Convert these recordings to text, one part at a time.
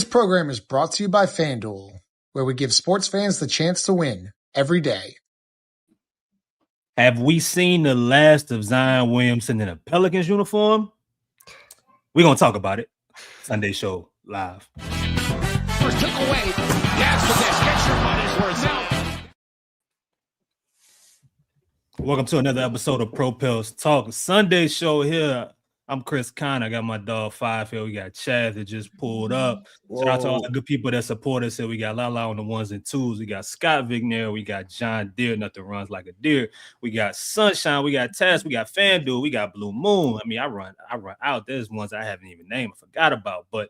program is brought to you by FanDuel, where we give sports fans the chance to win every day. Have we seen the last of Zion Williamson in a Pelicans uniform? We're going to talk about it. Sunday Show live. First took away. Yes, with this. Get your money's worth now. Welcome to another episode of Pro Pels Talk. Sunday Show here. I'm Chris Conner. I got my dog Five here. We got Chad that just pulled up. Whoa. Shout out to all the good people that support us here. We got Lala on the ones and twos. We got Scott Vigner. We got John Deere. Nothing runs like a deer. We got Sunshine. We got Tess. We got FanDuel. We got Blue Moon. I mean, I run out. There's ones I haven't even named. I forgot about. But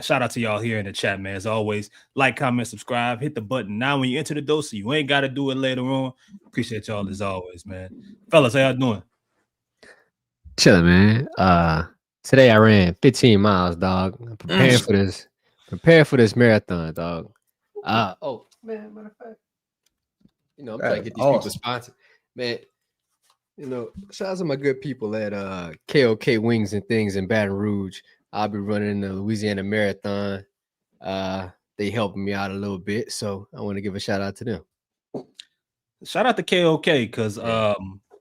shout out to y'all here in the chat, man. As always, like, comment, subscribe, hit the button now when you enter the door so you ain't got to do it later on. Appreciate y'all as always, man. Fellas, how y'all doing? Chilling, man. Today I ran 15 miles, dog. I'm preparing for this marathon, dog. Oh man, matter of fact, I'm trying to get these people sponsored, man. Shout out to my good people at KOK Wings and Things in Baton Rouge. I'll be running the Louisiana Marathon. They helping me out a little bit, so I want to give a shout out to them. Shout out to KOK because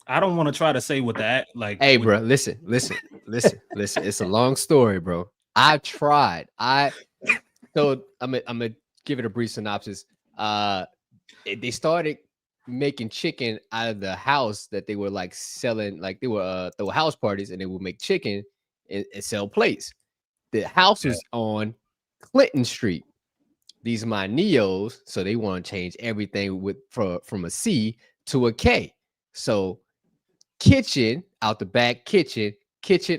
I don't want to try to say what the act like. Hey, bro, listen. It's a long story, bro. I tried. So I'm gonna give it a brief synopsis. They started making chicken out of the house that they were like selling, like they were house parties, and they would make chicken and sell plates. The house was on Clinton Street. These are my neos, so they want to change everything from a C to a K. So kitchen out the back, kitchen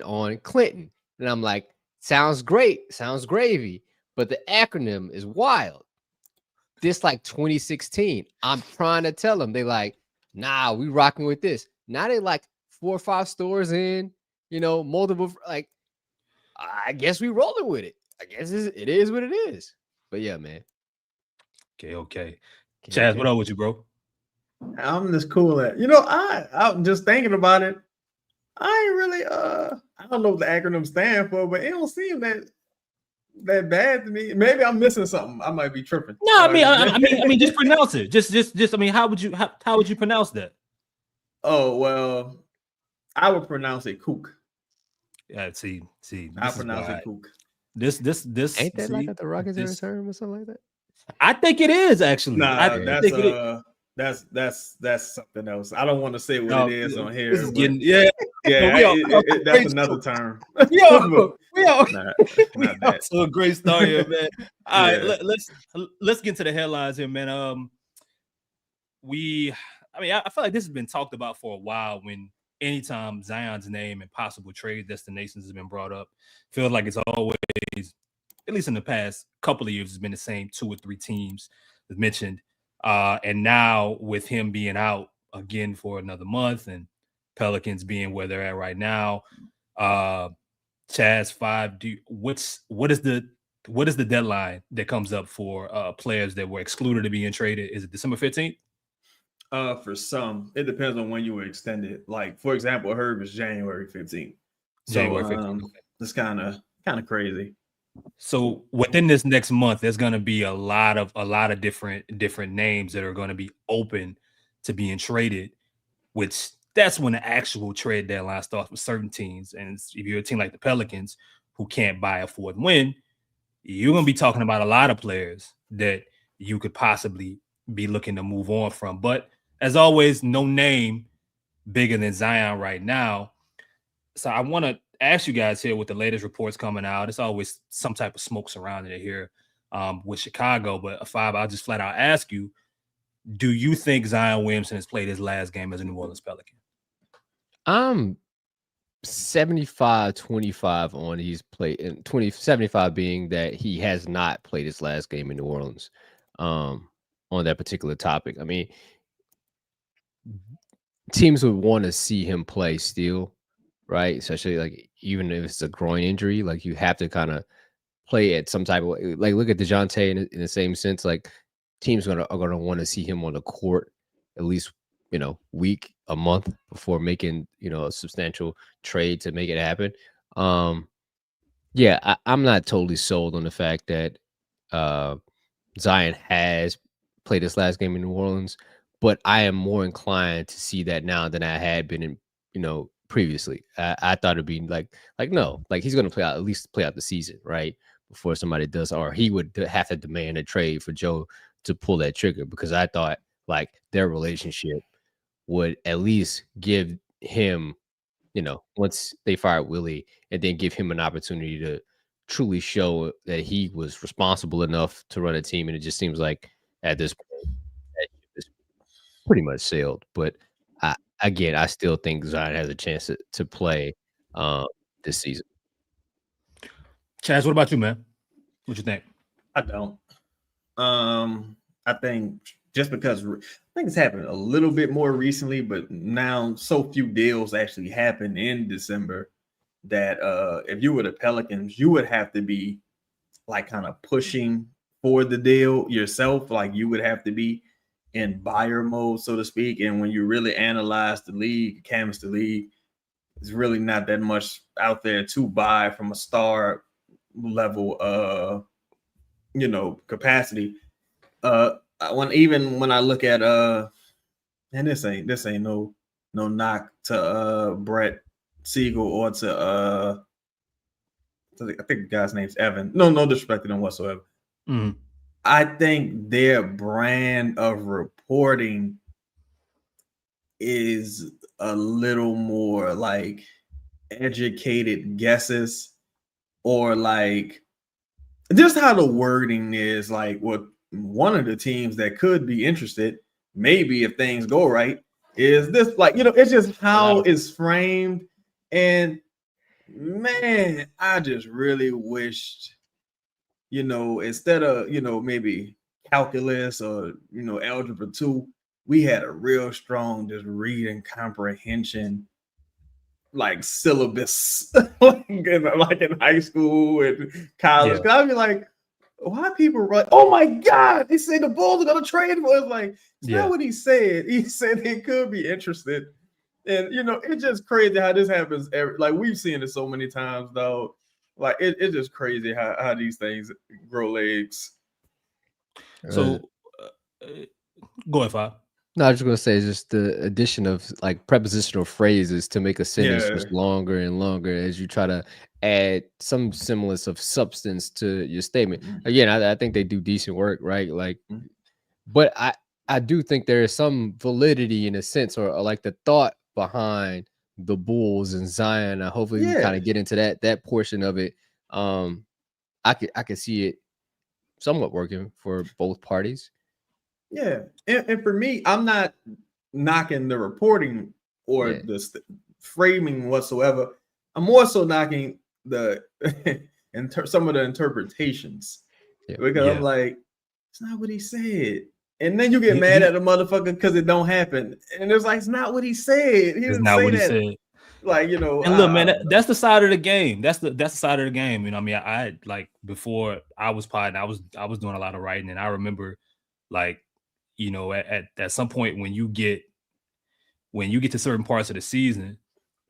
on Clinton. And I'm like, sounds great, sounds gravy, but the acronym is wild. This like 2016. I'm trying to tell them. They like, nah, we rocking with this. Now they like 4 or 5 stores in, multiple, like, I guess we rolling with it. I guess it is what it is. But yeah, man. Okay. Chaz, what up with you, bro? I'm just cool at I'm just thinking about it. I ain't really I don't know what the acronym stand for, but it don't seem that bad to me. Maybe I'm missing something. I might be tripping. No, I mean, just pronounce it. Just I mean, how would you pronounce that? Oh well, I would pronounce it kook. Yeah, see. I pronounce it kook. This ain't that like at the Rockets in return or something like that? I think it is actually. Nah, that's something else. I don't want to say what it is on here. That's another term. We all to a great start here, man. All right, let's get to the headlines here, man. I feel like this has been talked about for a while. When anytime Zion's name and possible trade destinations has been brought up, feels like it's always, at least in the past couple of years, it's been the same 2 or 3 teams as mentioned. And now with him being out again for another month and Pelicans being where they're at right now, Chaz, 5, what is the deadline that comes up for players that were excluded to being traded? Is it December 15th? For some, it depends on when you were extended. Like, for example, Herb is January 15th. January 15th. It's kind of crazy. So within this next month, there's going to be a lot of different names that are going to be open to being traded, which that's when the actual trade deadline starts with certain teams. And if you're a team like the Pelicans who can't buy a 4th win, you're going to be talking about a lot of players that you could possibly be looking to move on from. But as always, no name bigger than Zion right now. So I want to ask you guys here with the latest reports coming out. It's always some type of smoke surrounding it here with Chicago. But 5, I'll just flat out ask you, do you think Zion Williamson has played his last game as a New Orleans Pelican? I'm 75-25 on he's played, and 75 being that he has not played his last game in New Orleans on that particular topic. I mean, teams would want to see him play still, right? Especially like even if it's a groin injury, like you have to kind of play at some type of way. Like look at DeJounte in the same sense. Like teams are gonna want to see him on the court at least week, a month before making a substantial trade to make it happen. Yeah, I'm not totally sold on the fact that Zion has played his last game in New Orleans, but I am more inclined to see that now than I had been in, previously. I thought it'd be no, like he's going to at least play out the season, right? Before somebody does, or he would have to demand a trade for Joe to pull that trigger, because I thought like their relationship would at least give him, once they fired Willie, and then give him an opportunity to truly show that he was responsible enough to run a team. And it just seems like at this point, that ship is pretty much sailed. But I still think Zion has a chance to play this season. Chaz, what about you, man? What you think? I don't. I think just because I think it's happened a little bit more recently, but now so few deals actually happen in December that if you were the Pelicans, you would have to be like kind of pushing for the deal yourself. Like you would have to be in buyer mode, so to speak. And when you really analyze the league, canvas the league, there's really not that much out there to buy from a star level capacity. When I look at and this ain't no knock to Brett Siegel or to I think the guy's name's Evan. No disrespect to them whatsoever. Mm. I think their brand of reporting is a little more like educated guesses, or like just how the wording is. Like what one of the teams that could be interested, maybe if things go right, is this, like, it's just how it's framed. And man, I just really wished, instead of, maybe calculus or, algebra 2, we had a real strong just reading comprehension like syllabus like in high school and college. Yeah. I'd be like, why people run? Oh my God, they say the Bulls are gonna trade for us. Like, it's not what he said. He said they could be interested. And it's just crazy how this happens. Like, we've seen it so many times, though. Like, it's just crazy how these things grow legs. So go ahead, Fab. No, I was just gonna say, just the addition of like prepositional phrases to make a sentence just longer and longer as you try to add some semblance of substance to your statement. Again, I think they do decent work, right? Like, but I do think there is some validity in a sense, or like the thought behind the Bulls and Zion. Hopefully we kind of get into that portion of it. I could see it somewhat working for both parties. Yeah, and for me, I'm not knocking the reporting or the framing whatsoever. I'm more so knocking the some of the interpretations, because I'm like, it's not what he said. And then you get mad at the motherfucker because it don't happen, and it's like, it's not what he said. He didn't say that. Said. Like, and look, man, that's the side of the game. That's the side of the game. I mean, I like, before I was potting, I was doing a lot of writing, and I remember, like, at some point when you get to certain parts of the season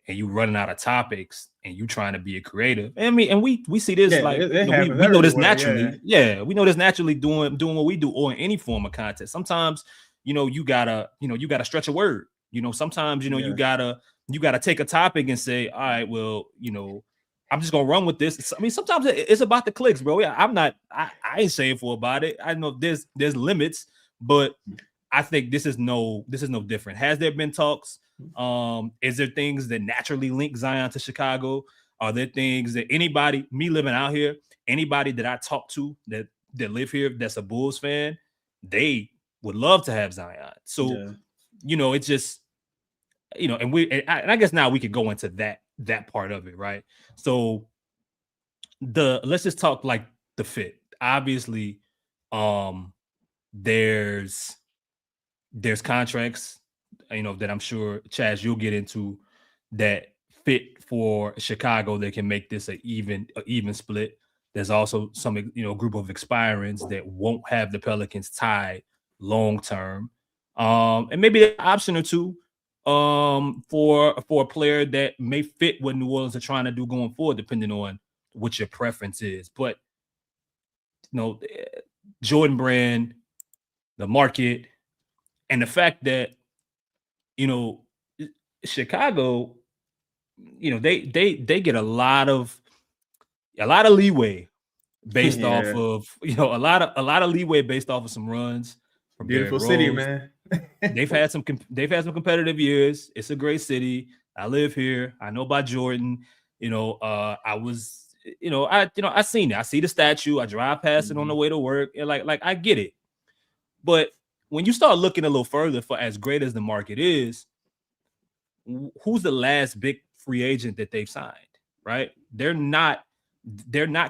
and you running out of topics and you trying to be a creative. I mean, and we see this, like, we know this naturally. Yeah, we know this naturally doing what we do, or in any form of content. Sometimes, you gotta stretch a word. Sometimes, you gotta take a topic and say, all right, well, I'm just gonna run with this. I mean, sometimes it's about the clicks, bro. Yeah, I ain't shameful about it. I know there's limits. But I think this is no different. Has there been talks? Is there things that naturally link Zion to Chicago? Are there things that me living out here, anybody that I talk to that live here that's a Bulls fan, they would love to have Zion. So, it's just, and I guess now we could go into that part of it, right? So let's just talk like the fit. Obviously, there's contracts, that I'm sure, Chaz, you'll get into, that fit for Chicago that can make this an even split. There's also some, group of expirants that won't have the Pelicans tied long term. And maybe an option or two for a player that may fit what New Orleans are trying to do going forward, depending on what your preference is. But Jordan Brand, the market, and the fact that Chicago, they get a lot of leeway based off of a lot of leeway based off of some runs from beautiful Derrick city, Rose. man. they've had some competitive years. It's a great city. I live here. I know about Jordan. I was I seen it. I see the statue. I drive past it on the way to work. And like I get it. But when you start looking a little further, for as great as the market is, who's the last big free agent that they've signed? Right? They're not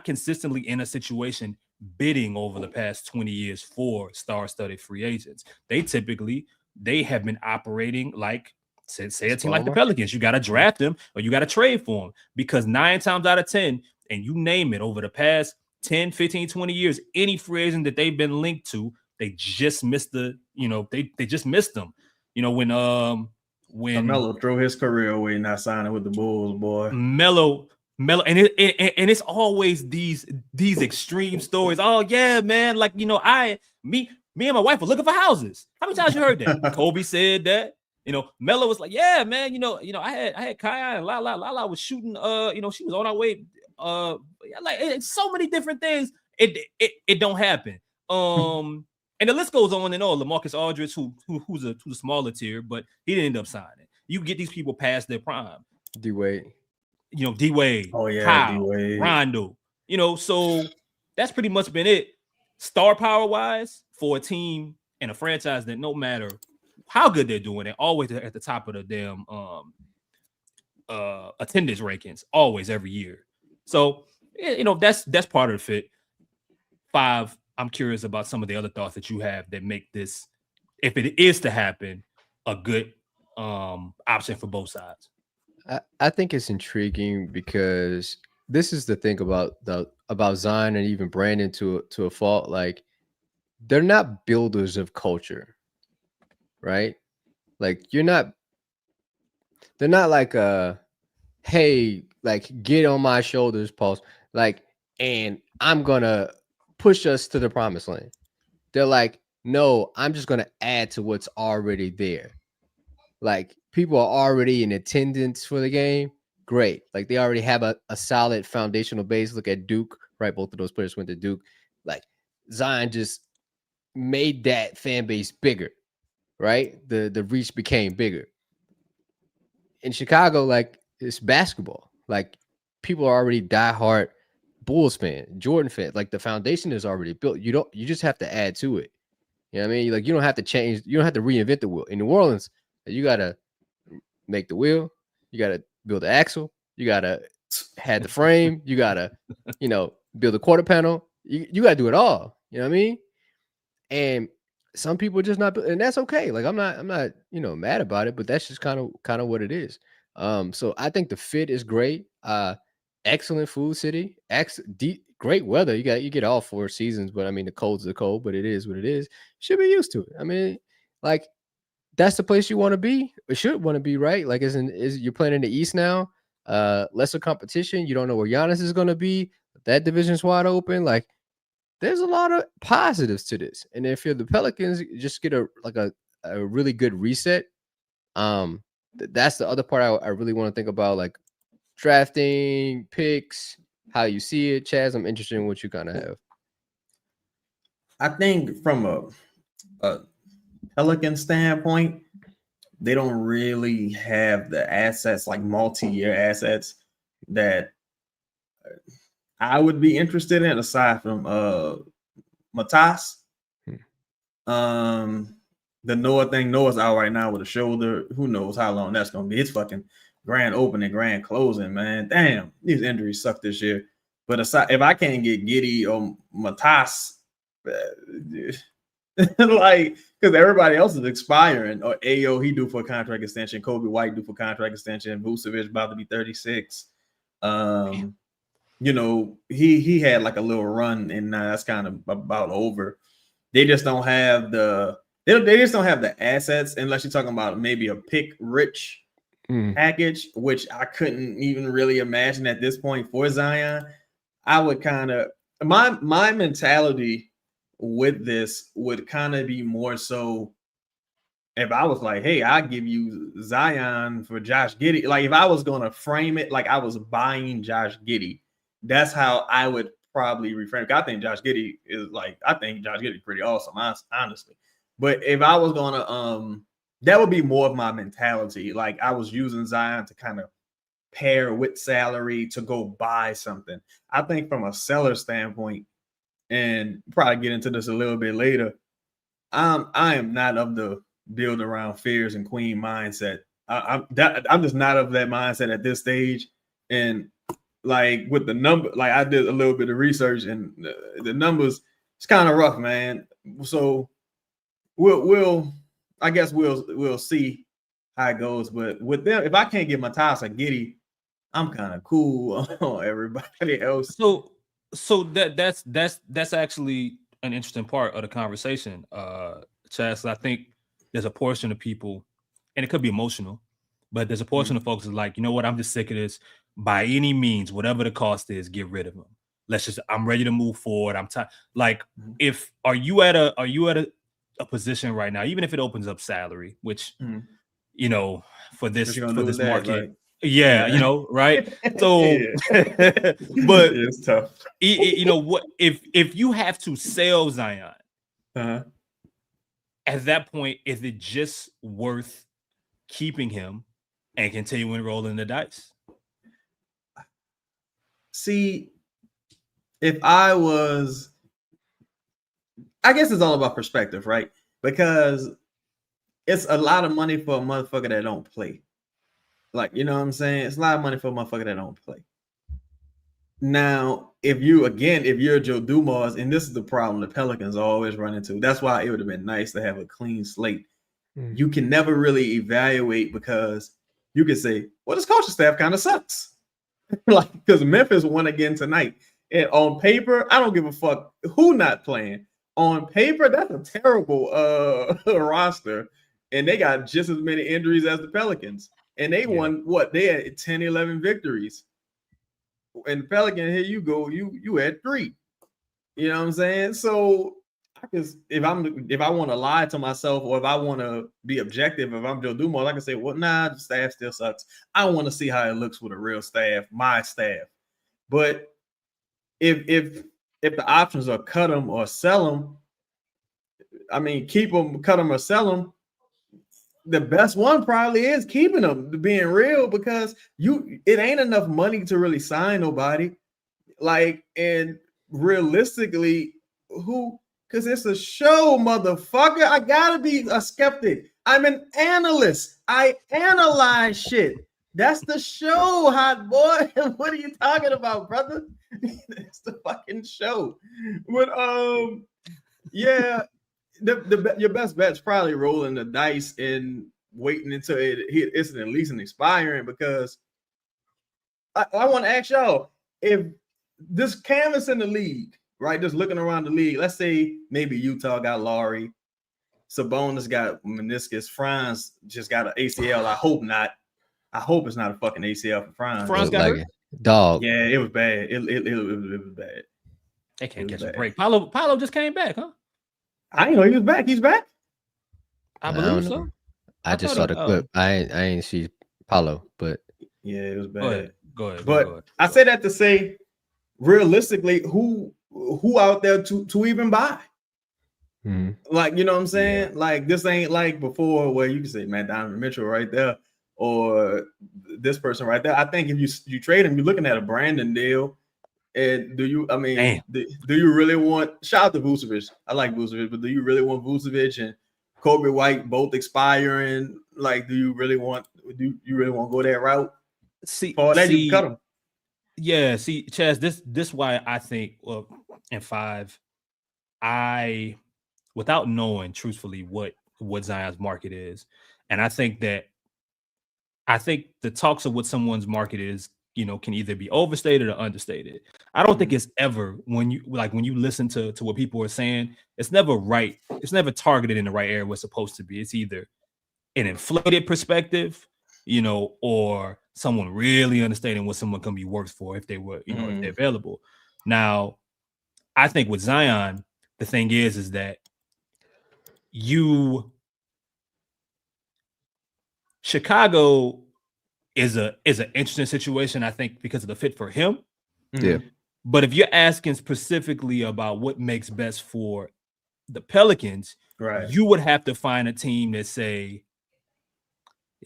consistently in a situation bidding over the past 20 years for star-studded free agents. They have been operating like, say a team like the Pelicans. You got to draft them or you got to trade for them, because 9 times out of 10, and you name it, over the past 10, 15, 20 years, any free agent that they've been linked to, they just missed they just missed them. When Melo threw his career away not signing with the Bulls, boy. Melo, and it's always these extreme stories. Oh yeah, man, like me and my wife were looking for houses. How many times you heard that? Kobe said that. Melo was like, yeah, man, I had Kaya and Lala was shooting. She was on our way. Like it's so many different things. It don't happen. And the list goes on and on. LaMarcus Aldridge, who's a smaller tier, but he didn't end up signing. You get these people past their prime. D-Wade. D-Wade. Oh yeah, Kyle, D-Wade. Rondo. So that's pretty much been it. Star power wise, for a team and a franchise that no matter how good they're doing, they're always at the top of the damn attendance rankings, always every year. So that's part of the fit. 5. I'm curious about some of the other thoughts that you have that make this, if it is to happen, a good option for both sides. I think it's intriguing because this is the thing about Zion and even Brandon to a fault. Like, they're not builders of culture, right? Like, they're not like hey, like, get on my shoulders, Pulse, like, and I'm gonna push us to the promised land. They're like, no, I'm just gonna add to what's already there. Like, people are already in attendance for the game. Great. Like, they already have a solid foundational base. Look at Duke, right? Both of those players went to Duke. Like, Zion just made that fan base bigger, right? The reach became bigger. In Chicago, like, it's basketball. Like, people are already diehard Bulls fan, Jordan fan. Like, the foundation is already built. You just have to add to it. You know what I mean? Like, you don't have to change. You don't have to reinvent the wheel. In New Orleans, you got to make the wheel. You got to build the axle. You got to have the frame. You got to, build a quarter panel. You got to do it all. You know what I mean? And some people are just not, and that's okay. Like, I'm not, mad about it, but that's just kind of what it is. So I think the fit is great. Excellent food city. Great weather. You get all 4 seasons, but I mean, the cold's the cold, but it is what it is. Should be used to it. I mean, like, that's the place you want to be. Or should want to be, right? Like, you're playing in the East now. Lesser competition. You don't know where Giannis is going to be. That division's wide open. Like, there's a lot of positives to this. And if you're the Pelicans, you just get a really good reset. That's the other part I really want to think about, like drafting, picks, how you see it. Chaz, I'm interested in what you kind of have. I think from a Pelican standpoint, they don't really have the assets, like multi-year assets, that I would be interested in, aside from Matas. The Noah thing, Noah's out right now with a shoulder. Who knows how long that's going to be. It's fucking grand opening, grand closing, man. Damn, these injuries suck this year. But aside, if I can't get Giddey or Matas, like, because everybody else is expiring. Or Ayo, he due for a contract extension. Kobe White due for contract extension. Vucevic about to be 36. He had like a little run, and that's kind of about over. They just don't have the assets, unless you're talking about maybe a pick rich package, which I couldn't even really imagine at this point for Zion. I would kind of my mentality with this would kind of be more so if I was like, hey, I give you Zion for Josh Giddey. Like if I was gonna frame it like I was buying Josh Giddey, that's how I would probably reframe it. I think Josh Giddey is pretty awesome, honestly. But if I was gonna that would be more of my mentality. Like I was using Zion to kind of pair with salary to go buy something. I think from a seller standpoint, and probably get into this a little bit later, I am not of the build around fears and queen mindset. I'm just not of that mindset at this stage. And like with the number, like I did a little bit of research and the numbers, it's kind of rough, man. So we'll see how it goes. But with them, if I can't get Matas or Giddey, I'm kind of cool on everybody else. So that's actually an interesting part of the conversation, Chaz. I think there's a portion of people, and it could be emotional, but there's a portion of folks that's like, you know what, I'm just sick of this. By any means, whatever the cost is, get rid of them. I'm ready to move forward. I'm tired. Like, are you at a position right now, even if it opens up salary, which you know, for this market. Like, yeah, you know, right? So, but it's tough. You know what? If you have to sell Zion, at that point, is it just worth keeping him and continuing rolling the dice? See, if I guess it's all about perspective, right? Because it's a lot of money for a motherfucker that don't play. Like, you know what I'm saying? It's a lot of money for a motherfucker that don't play. Now, if you're Joe Dumars, and this is the problem the Pelicans always run into. That's why it would have been nice to have a clean slate. You can never really evaluate because you can say, well, this coaching staff kind of sucks. Like, because Memphis won again tonight. And on paper, I don't give a fuck who not playing. On paper, that's a terrible roster. And they got just as many injuries as the Pelicans. And they won they had 10, 11 victories. And Pelican, here you go, you had 3. You know what I'm saying? So if I want to lie to myself, or if I want to be objective, if I'm Joe Dumars, I can say, well, nah, the staff still sucks. I want to see how it looks with a real staff, my staff. But if the options are cut them or sell them, I mean, keep them, cut them or sell them. The best one probably is keeping them, being real, because it ain't enough money to really sign nobody. Like, and realistically, because it's a show, motherfucker. I gotta be a skeptic. I'm an analyst. I analyze shit. That's the show, hot boy. What are you talking about, brother? It's the fucking show. But yeah. Your best bet's probably rolling the dice and waiting until it's at least expiring, because I want to ask y'all, if this canvas in the league, right, just looking around the league, let's say maybe Utah got Laurie, Sabonis got meniscus, Franz just got an ACL. I hope not. I hope it's not a fucking ACL for Franz. Franz got hurt? Dog. Yeah, it was bad. It was bad. They can't catch a break. Paolo just came back, huh? I didn't know he was back. He's back. I believe so. I just saw the clip. I ain't see Paulo, but yeah, it was bad. Go ahead. But I say that to say, realistically, who out there to even buy? Like, you know what I'm saying? Yeah. Like, this ain't like before where you can say, man, Donovan Mitchell right there, or this person right there. I think if you trade him, you're looking at a Brandon deal. And do you really want, shout out to Vucevic? I like Vucevic, but do you really want Vucevic and Kobe White both expiring? Like, do you really want to go that route? See, you cut them. Yeah, see, Chaz, this why I think in 5, without knowing truthfully what Zion's market is, and I think the talks of what someone's market is, you know, can either be overstated or understated. I don't think it's ever, when you listen to what people are saying, it's never right. It's never targeted in the right area where it's supposed to be. It's either an inflated perspective, you know, or someone really understanding what someone can be worth for if they were, you know, if they're available. Now, I think with Zion, the thing is that Chicago is an interesting situation, I think, because of the fit for him. Yeah. But if you're asking specifically about what makes best for the Pelicans, Right. you would have to find a team that say,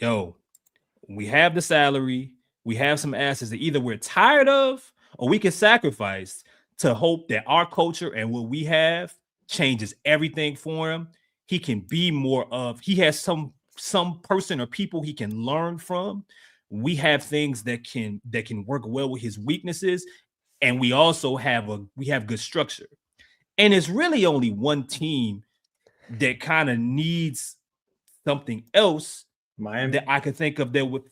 yo, we have the salary, we have some assets that either we're tired of or we can sacrifice to hope that our culture and what we have changes everything for him. He can be more of, he has some person or people he can learn from. We have things that can work well with his weaknesses, and we also have good structure. And it's really only one team that kind of needs something else Miami. that I could think of that would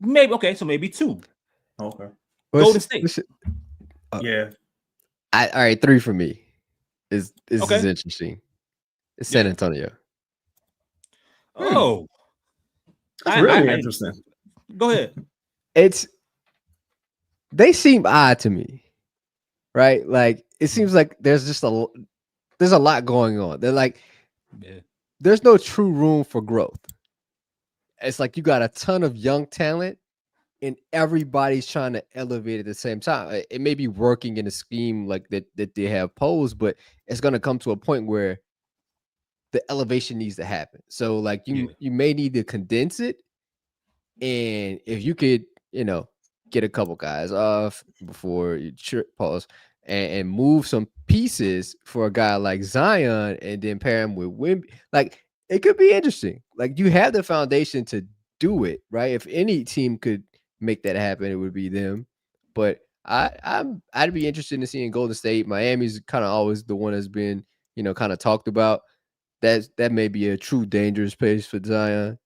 maybe two. Okay. Golden State. Yeah. All right, 3 for me. This is Okay. interesting. It's San Antonio. Oh, That's really interesting. Go ahead. They seem odd to me, right? Like it seems like there's a lot going on. They're like, there's no true room for growth. It's like you got a ton of young talent, and everybody's trying to elevate at the same time. It may be working in a scheme like that they have posed, but it's going to come to a point where the elevation needs to happen. So like you may need to condense it. And if you could, get a couple guys off before you pause and move some pieces for a guy like Zion and then pair him with Wimby, like it could be interesting. Like you have the foundation to do it, right? If any team could make that happen, it would be them. But I'd be interested in seeing Golden State. Miami's kind of always the one that's been, kind of talked about. That may be a true dangerous place for Zion.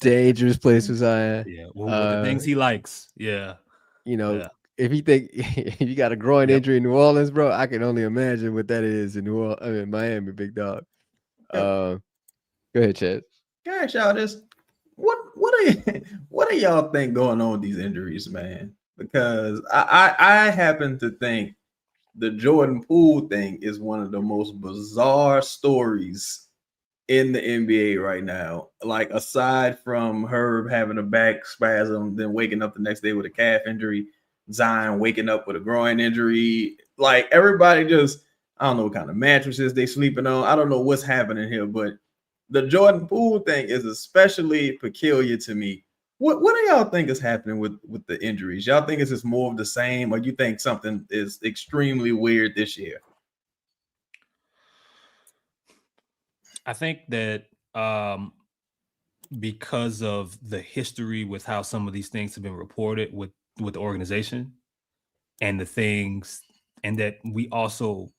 Dangerous place for Zion. Yeah, well, with the things he likes. Yeah. If you got a groin injury in New Orleans, bro, I can only imagine what that is in Miami, big dog. Go ahead, Chad. Gosh, y'all, what do y'all think going on with these injuries, man? Because I happen to think the Jordan Poole thing is one of the most bizarre stories in the NBA right now. Like aside from Herb having a back spasm, then waking up the next day with a calf injury, Zion waking up with a groin injury, like everybody just, I don't know what kind of mattresses they sleeping on. I don't know what's happening here, but the Jordan Poole thing is especially peculiar to me. What do y'all think is happening with the injuries? Y'all think it's just more of the same, or you think something is extremely weird this year? I think that because of the history with how some of these things have been reported with the organization and the things, and that we also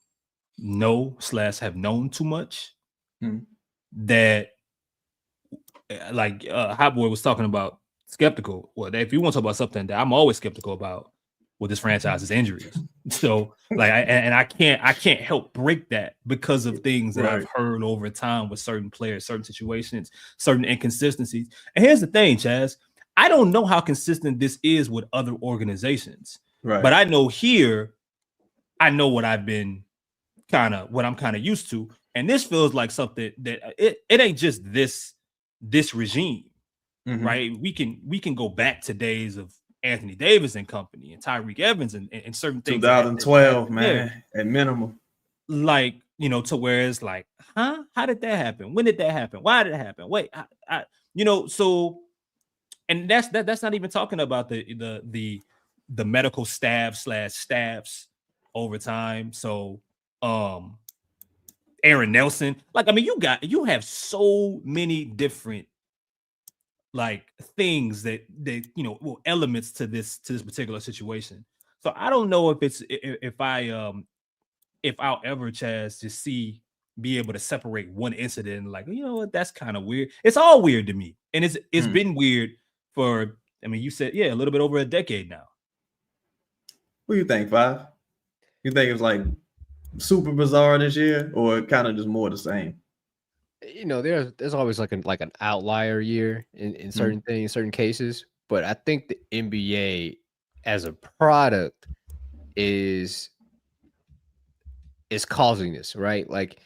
have known too much, that like Hot Boy was talking about skeptical. Well, if you want to talk about something that I'm always skeptical about with this franchise's injuries. So like, I can't help break that because of things that I've heard over time with certain players, certain situations, certain inconsistencies. And here's the thing, Chaz, I don't know how consistent this is with other organizations, but I know here, I know what I've been what I'm kind of used to. And this feels like something that it ain't just this regime, right? We can go back to days of Anthony Davis and company and Tyreek Evans and certain things. 2012, man, at minimum. Like, to where it's like, huh? How did that happen? When did that happen? Why did it happen? Wait, so, and that's not even talking about the medical staffs over time. So, Aaron Nelson, like, I mean, you have so many different like things that elements to this particular situation. So I don't know if I'll ever, Chaz, just be able to separate one incident and like, what, that's kind of weird. It's all weird to me. And it's been weird for, I mean, you said, a little bit over a decade now. What do you think, Five? You think it's like super bizarre this year, or kind of just more the same? There's always like an outlier year in certain things, certain cases. But I think the NBA as a product is causing this, right? Like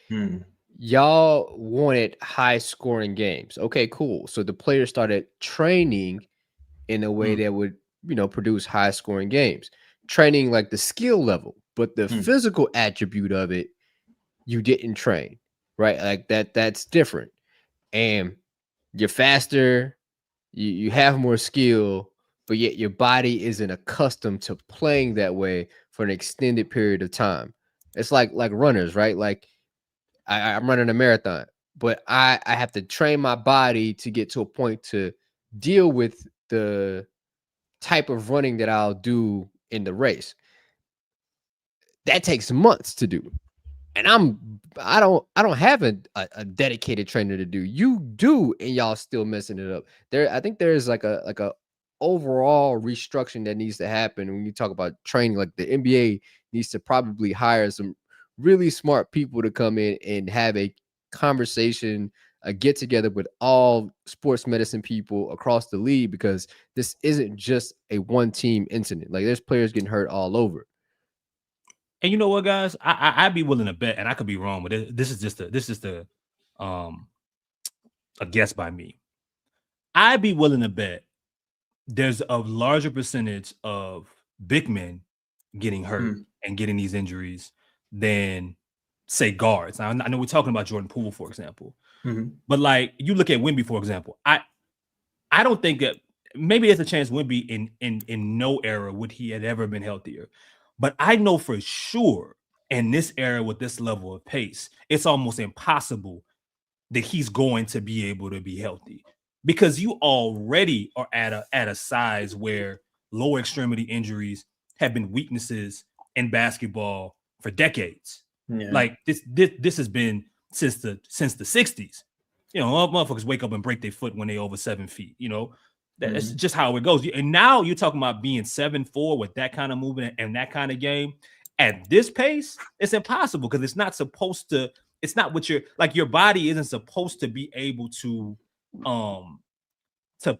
y'all wanted high scoring games. Okay, cool. So the players started training in a way that would, produce high scoring games. Training like the skill level, but the physical attribute of it, you didn't train, right? Like that's different. And you're faster, you have more skill, but yet your body isn't accustomed to playing that way for an extended period of time. It's like runners, right? Like I'm running a marathon, but I have to train my body to get to a point to deal with the type of running that I'll do in the race. That takes months to do. And I don't have a dedicated trainer to do. You do, and y'all still messing it up. I think there's like a overall restructuring that needs to happen when you talk about training. Like the NBA needs to probably hire some really smart people to come in and have a conversation, a get together with all sports medicine people across the league, because this isn't just a one team incident. Like there's players getting hurt all over. And you know what, guys? I'd be willing to bet, and I could be wrong, but this is just a guess by me. I'd be willing to bet there's a larger percentage of big men getting hurt and getting these injuries than, say, guards. Now, I know we're talking about Jordan Poole, for example, but like you look at Wemby, for example. I don't think that maybe there's a chance Wemby in no era would he have ever been healthier. But I know for sure in this era with this level of pace, it's almost impossible that he's going to be able to be healthy, because you already are at a size where lower extremity injuries have been weaknesses in basketball for decades. Yeah. Like this has been since the 60s. Motherfuckers wake up and break their foot when they over 7 feet. That's just how it goes. And now you're talking about being 7'4" with that kind of movement and that kind of game at this pace. It's impossible, because it's not supposed to. It's not what your body isn't supposed to be able to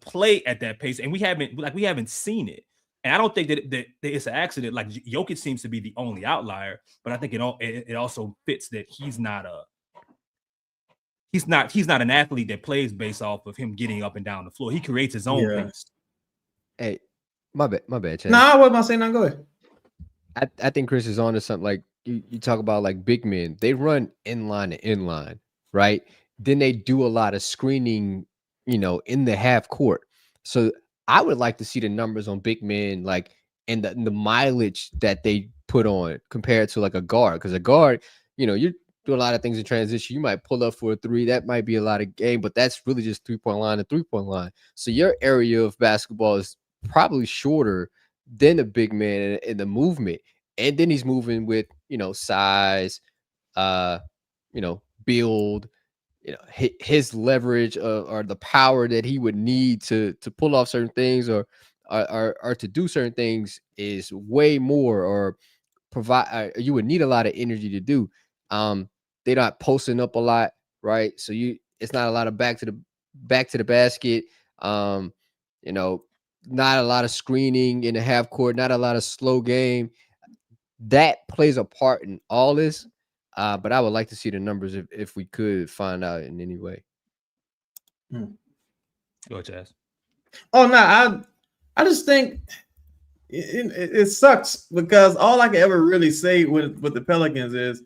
play at that pace. And we haven't seen it. And I don't think that it's an accident. Like Jokic seems to be the only outlier, but I think it also fits that he's not an athlete that plays based off of him getting up and down the floor. He creates his own pace. Hey, my bad. Chad. No, I wasn't saying. No, go ahead. I think Chris is on to something. Like you talk about like big men, they run inline to inline, right? Then they do a lot of screening, in the half court. So I would like to see the numbers on big men, like and the mileage that they put on compared to like a guard, because a guard, you're do a lot of things in transition. You might pull up for a three. That might be a lot of game, but that's really just 3-point line and 3-point line. So your area of basketball is probably shorter than the big man in the movement. And then he's moving with, size, build, his leverage or the power that he would need to pull off certain things or to do certain things is way more, or provide, you would need a lot of energy to do. They're not posting up a lot, right? So it's not a lot of back to the basket. Not a lot of screening in the half court, not a lot of slow game. That plays a part in all this. But I would like to see the numbers if we could find out in any way. Go ahead, Chaz. Oh no, I just think it sucks, because all I can ever really say with the Pelicans is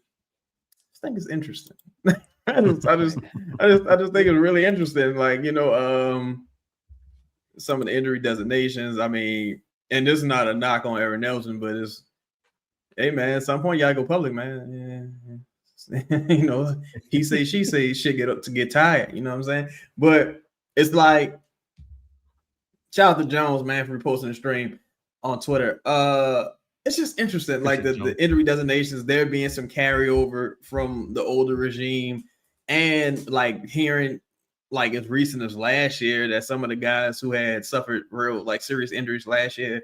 I think it's interesting. I just think it's really interesting. Like, some of the injury designations. I mean, and this is not a knock on Aaron Nelson, but it's, hey man, at some point you gotta go public, man. Yeah. He say, she say, shit get tired. You know what I'm saying? But it's like, shout out to Jones, man, for reposting the stream on Twitter. It's just interesting, like the injury designations, there being some carryover from the older regime, and like hearing, like as recent as last year, that some of the guys who had suffered real like serious injuries last year,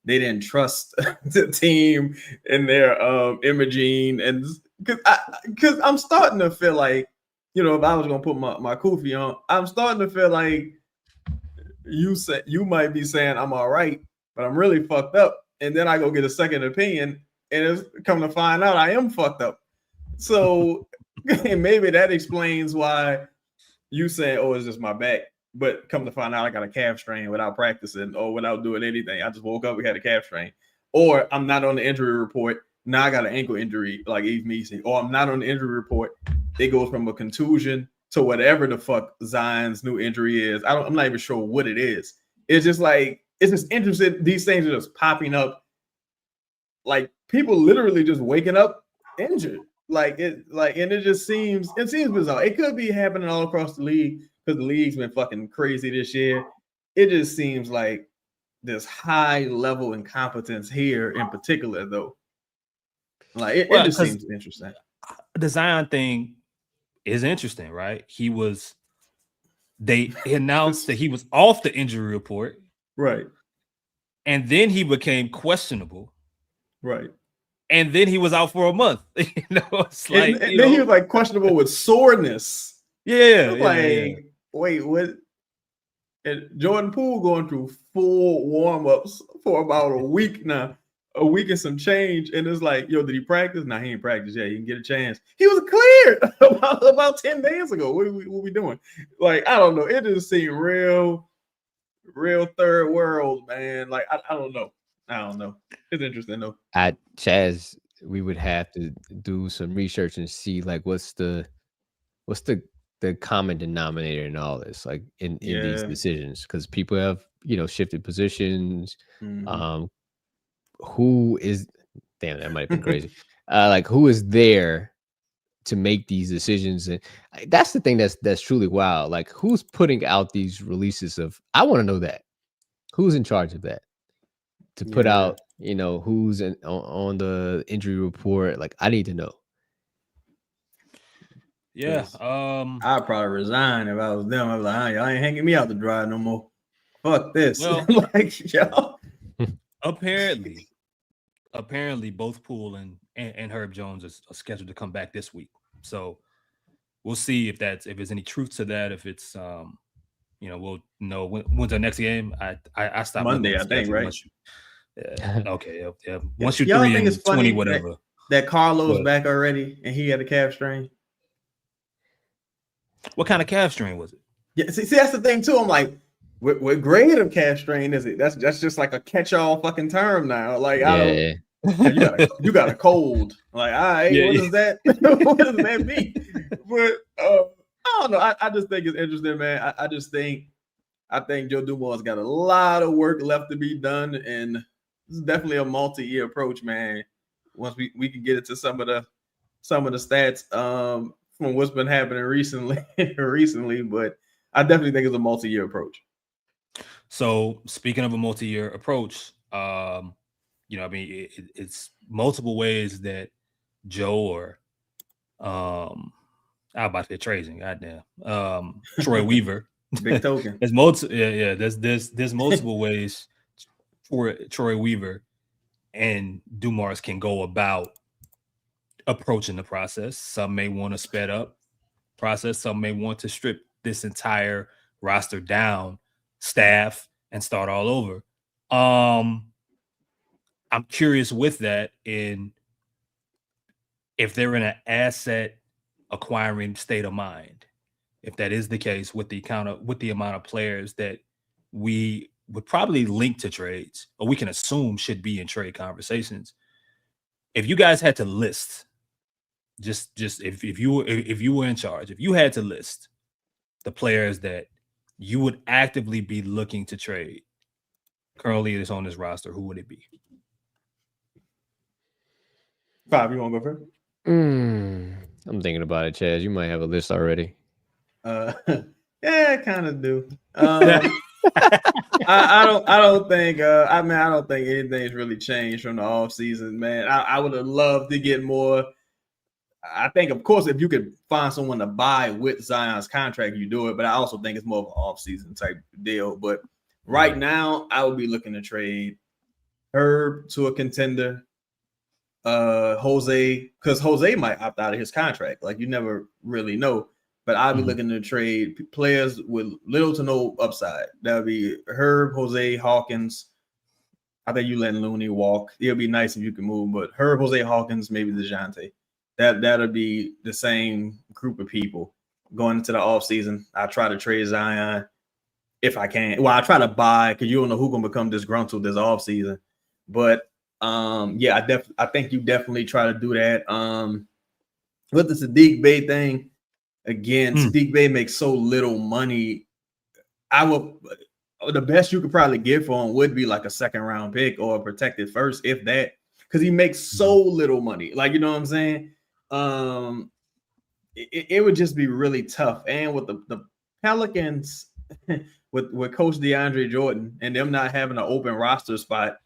they didn't trust the team in their imaging, and because I'm starting to feel like, if I was gonna put my kufi on, I'm starting to feel like you might be saying I'm all right, but I'm really fucked up. And then I go get a second opinion, and it's come to find out I am fucked up. So and maybe that explains why you say, "Oh, it's just my back." But come to find out, I got a calf strain without practicing or without doing anything. I just woke up, we had a calf strain. Or I'm not on the injury report. Now I got an ankle injury, like Eve Meesey. Or I'm not on the injury report. It goes from a contusion to whatever the fuck Zion's new injury is. I'm not even sure what it is. It's just like, it's just interesting. These things are just popping up. Like people literally just waking up injured. And it just seems bizarre. It could be happening all across the league because the league's been fucking crazy this year. It just seems like this high level incompetence here in particular, though. Like it just seems interesting. The Zion thing is interesting, right? They announced that he was off the injury report, right? And then he became questionable, right? And then he was out for a month. It's like and then he was like questionable with soreness. Yeah. Wait, what? And Jordan Poole going through full warm-ups for about a week now, a week and some change. And it's like, yo, did he practice? Nah, he ain't practiced yet. He can get a chance. He was cleared about 10 days ago. What we doing? Like, I don't know. It just seemed real third world, man. Like, I don't know. It's interesting though. At Chaz, we would have to do some research and see like what's the common denominator in all this, like in these decisions, because people have shifted positions. Mm-hmm. Who is that might have been crazy. Like who is there to make these decisions? And that's the thing that's truly wild. Like who's putting out these releases of? I want to know that. Who's in charge of that? To put out, who's on the injury report. Like, I need to know. Yeah. I'd probably resign if I was them. I was like, y'all ain't hanging me out to dry no more. Fuck this. Well, y'all. Apparently both Poole and Herb Jones are scheduled to come back this week. So we'll see if there's any truth to that. If it's we'll know when's our next game. I stopped Monday, I think, right? Okay, yeah. Once you're 3 and 20, whatever. That Carlos back already, and he had a calf strain. What kind of calf strain was it? Yeah, see, that's the thing too. I'm like, what grade of calf strain is it? That's just like a catch-all fucking term now. Like, I don't. You got a cold. Like, all right, what is that? What does that mean? But I don't know. I just think it's interesting, man. I think Joe Dumars got a lot of work left to be done, and this is definitely a multi-year approach, man. Once we can get into some of the stats from what's been happening recently, but I definitely think it's a multi-year approach. So speaking of a multi-year approach, it's multiple ways that Joe or I'm about to say Trajan, goddamn, Troy Weaver. Big token. There's multiple ways for Troy Weaver and Dumars can go about approaching the process. Some may want to sped up process. Some may want to strip this entire roster down, staff, and start all over. I'm curious with that if they're in an asset acquiring state of mind. If that is the case with the amount of players that we would probably link to trades, or we can assume should be in trade conversations. If you guys had to list, just if you were in charge, if you had to list the players that you would actively be looking to trade currently is on this roster, who would it be? Bob, you want to go first? I'm thinking about it, Chaz. You might have a list already. Yeah, I kind of do. I don't think anything's really changed from the off season, man. I would have loved to get more. I think, of course, if you could find someone to buy with Zion's contract, you do it. But I also think it's more of an off season type deal. But right now, I would be looking to trade Herb to a contender. Jose, because Jose might opt out of his contract. Like, you never really know. But I'll be looking to trade players with little to no upside. That would be Herb, Jose, Hawkins, I think you letting Looney walk. It'll be nice if you can move, but Herb, Jose Hawkins, maybe DeJounte. That'll be the same group of people going into the offseason. I try to trade Zion if I can. Well, I try to buy because you don't know who's gonna become disgruntled this offseason. But yeah, I think you definitely try to do that. With the Sadiq Bey thing, again, Sadiq Bey makes so little money. The best you could probably get for him would be like a second round pick or a protected first, if that, because he makes so little money. Like, you know what I'm saying? It would just be really tough. And with the Pelicans, with Coach DeAndre Jordan and them not having an open roster spot,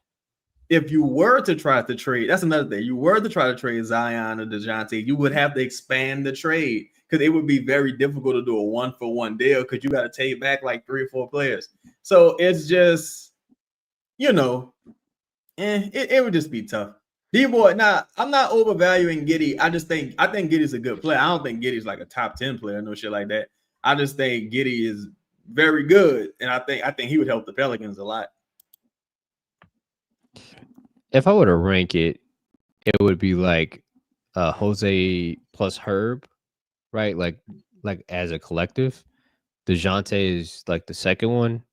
if you were to try to trade, that's another thing. You were to try to trade Zion or DeJounte, you would have to expand the trade because it would be very difficult to do a 1-for-1 deal because you got to take back like 3 or 4 players. So it's just, it would just be tough. D-boy, I'm not overvaluing Giddey. I think Giddey's a good player. I don't think Giddey's like a top 10 player, no shit like that. I just think Giddey is very good, and I think he would help the Pelicans a lot. If I were to rank it, it would be like Jose plus Herb, right? Like as a collective. DeJounte is like the second one.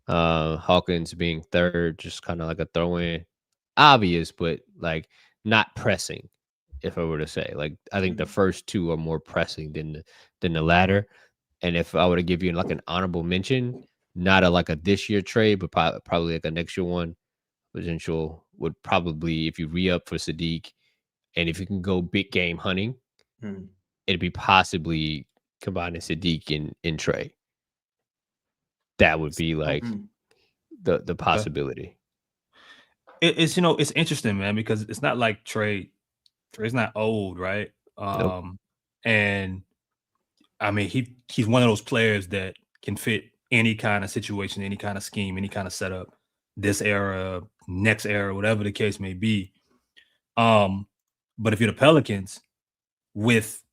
Hawkins being third, just kind of like a throw-in. Obvious, but like not pressing, if I were to say. Like I think the first two are more pressing than the latter. And if I were to give you like an honorable mention, not like a this year trade, but probably like a next year one, potential would probably, if you re-up for Sadiq and if you can go big game hunting, it'd be possibly combining Sadiq in Trey. That would be like the possibility. It's it's interesting, man, because it's not like Trey's not old, right? Nope. And I mean he's one of those players that can fit any kind of situation, any kind of scheme, any kind of setup, this era, next era, whatever the case may be. But if you're the Pelicans, with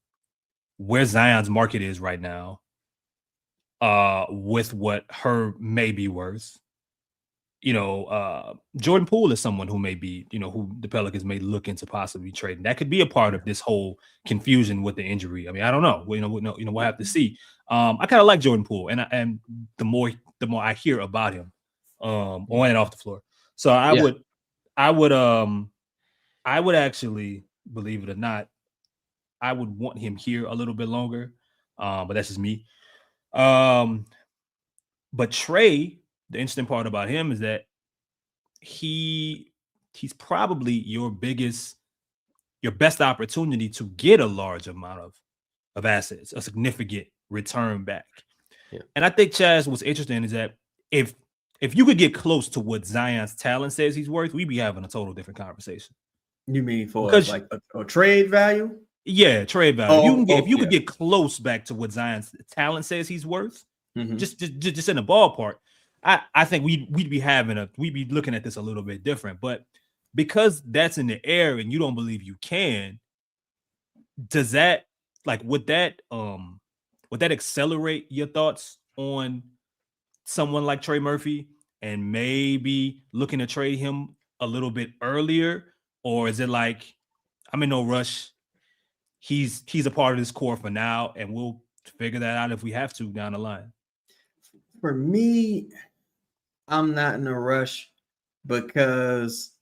where Zion's market is right now, with what her may be worth, Jordan Poole is someone who may be, who the Pelicans may look into possibly trading. That could be a part of this whole confusion with the injury. I mean, I don't know. We'll have to see. I kind of like Jordan Poole, and the more I hear about him, on and off the floor. So I would actually, believe it or not, I would want him here a little bit longer. But that's just me. But Trey, the interesting part about him is that he's probably your best opportunity to get a large amount of assets, a significant return back. Yeah. And I think, Chaz, what's interesting is that if you could get close to what Zion's talent says he's worth, we'd be having a total different conversation. You mean like a trade value? Yeah, trade value. If you could yeah. get close back to what Zion's talent says he's worth, just in the ballpark, I think we'd be looking at this a little bit different. But because that's in the air and you don't believe you can, does that would that accelerate your thoughts on someone like Trey Murphy and maybe looking to trade him a little bit earlier? Or is it like, I'm in no rush, he's a part of this core for now, and we'll figure that out if we have to down the line? For me, I'm not in a rush because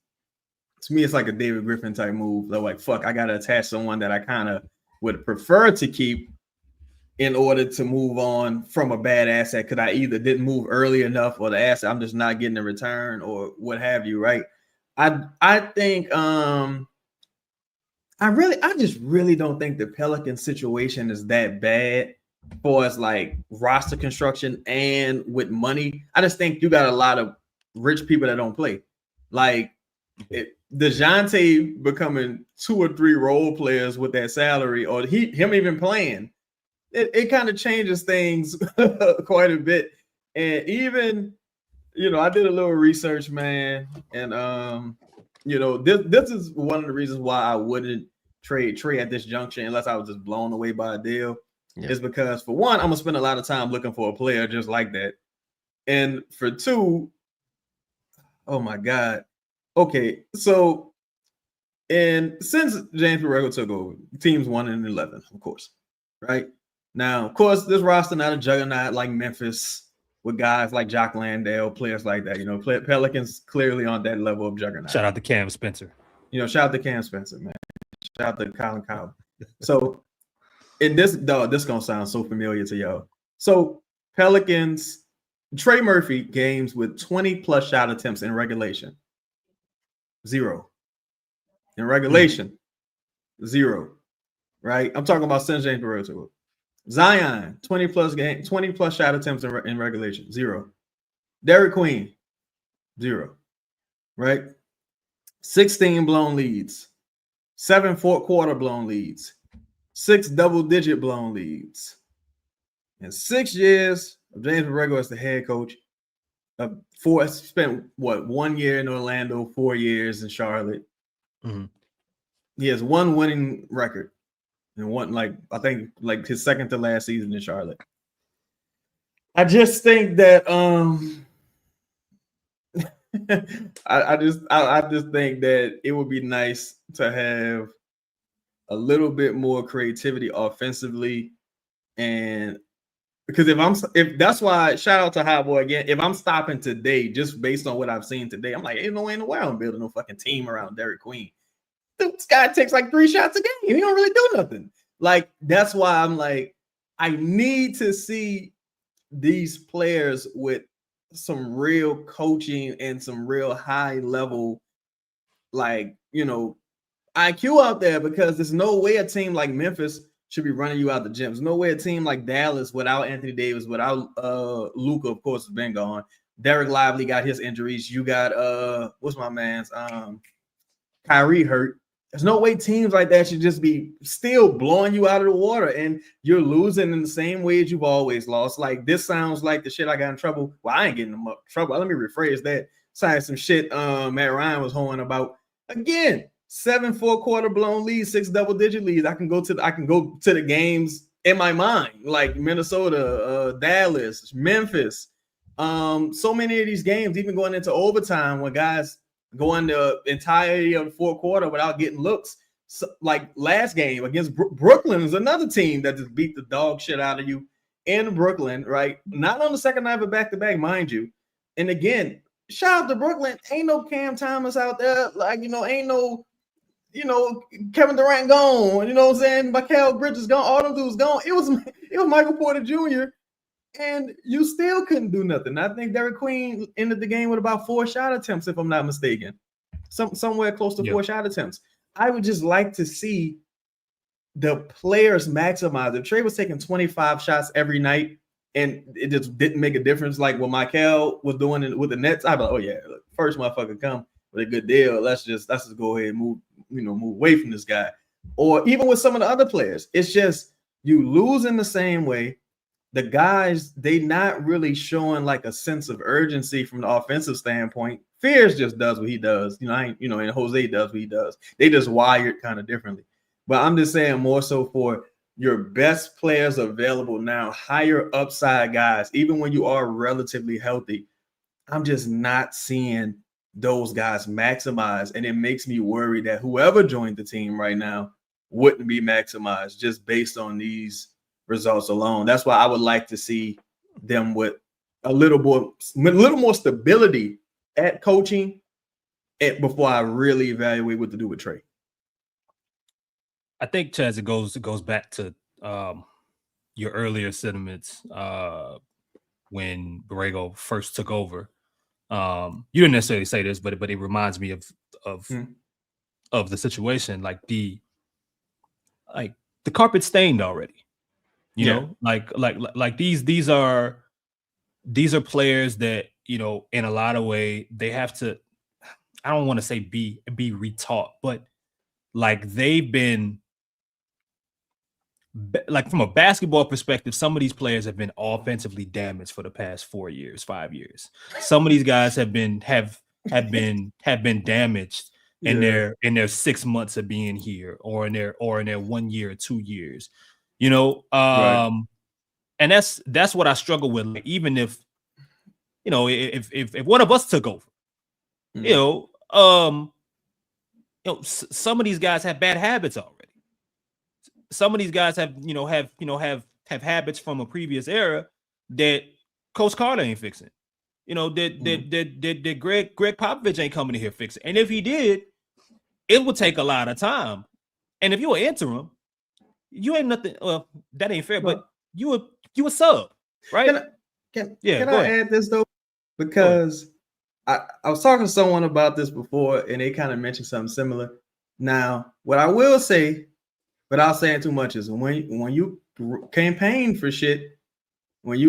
to me, it's like a David Griffin type move. They're like, fuck, I got to attach someone that I kind of would prefer to keep in order to move on from a bad asset because I either didn't move early enough or the asset, I'm just not getting a return or what have you, right? I think I just really don't think the Pelican situation is that bad for as like roster construction and with money. I just think you got a lot of rich people that don't play. Like DeJounte becoming 2 or 3 role players with that salary, or him even playing, it kind of changes things quite a bit. And even, I did a little research, man, and this is one of the reasons why I wouldn't trade Trey at this juncture unless I was just blown away by a deal. Yeah. Is because for one, I'm gonna spend a lot of time looking for a player just like that, and for two, Oh my God. Okay, so since James Borrego took over, teams 1-11, of course, right? Now, of course, this roster not a juggernaut like Memphis with guys like Jock Landale, players like that. You know, Pelicans clearly on that level of juggernaut. Shout out to Cam Spencer. You know, shout out to Cam Spencer, man. Shout out to Colin Cowell. So, this gonna sound so familiar to y'all. So, Pelicans, Trey Murphy games with 20 plus shot attempts in regulation. 0. In regulation, 0. Right? I'm talking about since James Borrego. Zion, 20 plus shot attempts in regulation, 0. Derek Queen, 0. Right? 16 blown leads, 7 fourth quarter blown leads, 6 double-digit blown leads. In 6 years of James Borrego as the head coach, spent 1 year in Orlando, 4 years in Charlotte. Mm-hmm. He has 1 winning record, and I think his second to last season in Charlotte. I just think that I just think that it would be nice to have a little bit more creativity offensively, and because if that's why, shout out to Hot Boy again. If I'm stopping today just based on what I've seen today, I'm like, ain't no way in the world I'm building no fucking team around Derek Queen. This guy takes like 3 shots a game. He don't really do nothing. Like, that's why I'm like, I need to see these players with some real coaching and some real high level, like, you know, IQ out there, because there's no way a team like Memphis should be running you out the gym. There's no way a team like Dallas without Anthony Davis, without Luka, of course, has been gone. Derek Lively got his injuries. You got what's my man's Kyrie hurt. There's no way teams like that should just be still blowing you out of the water, and you're losing in the same way as you've always lost. Like, this sounds like the shit I got in trouble. Well, I ain't getting in trouble. Let me rephrase that. Sounds some shit Matt Ryan was hoeing about. Again, 7 fourth quarter blown leads, 6 double-digit leads. I can go to the games in my mind, like Minnesota, Dallas, Memphis. So many of these games, even going into overtime, when guys going the entirety of the fourth quarter without getting looks. So, like last game against Brooklyn is another team that just beat the dog shit out of you in Brooklyn, right? Not on the second night of a back-to-back, mind you. And again, shout out to Brooklyn. Ain't no Cam Thomas out there. Like, you know, ain't no, you know, Kevin Durant gone. You know what I'm saying? Mikal Bridges gone. All them dudes gone. It was Michael Porter Jr., and you still couldn't do nothing. I think Derek Queen ended the game with about 4 shot attempts, if I'm not mistaken. Somewhere close to 4 shot attempts. I would just like to see the players maximize. If Trey was taking 25 shots every night and it just didn't make a difference, like what Michael was doing with the Nets, I'd be like, oh yeah, look, first motherfucker come with a good deal. Let's just go ahead and move away from this guy. Or even with some of the other players, it's just you lose in the same way. The guys, they not really showing like a sense of urgency from the offensive standpoint. Fears just does what he does. And Jose does what he does. They just wired kind of differently. But I'm just saying more so for your best players available now, higher upside guys, even when you are relatively healthy, I'm just not seeing those guys maximize. And it makes me worry that whoever joined the team right now wouldn't be maximized just based on these results alone. That's why I would like to see them with a little more stability at coaching before I really evaluate what to do with Trey. I think, Chaz, it goes back to your earlier sentiments when Borrego first took over. You didn't necessarily say this, but it reminds me of the situation. Like the carpet stained already. You know, like these are players that, you know, in a lot of ways they have to, I don't want to say be retaught, but like they've been, like from a basketball perspective, some of these players have been offensively damaged for the past 4 years, 5 years. Some of these guys have been damaged in their 6 months of being here, or in their 1 year or 2 years. You know, and that's what I struggle with. Like, even if, you know, if one of us took over, You know, some of these guys have bad habits already. Some of these guys have habits from a previous era that Coach Carter ain't fixing. That Greg Popovich ain't coming in here fixing. And if he did, it would take a lot of time. And if you were interim, you ain't nothing. Well, that ain't fair, but you a sub, right? Can I add this though? Because I was talking to someone about this before, and they kind of mentioned something similar. Now, what I will say, without saying too much, is when you campaign for shit, what's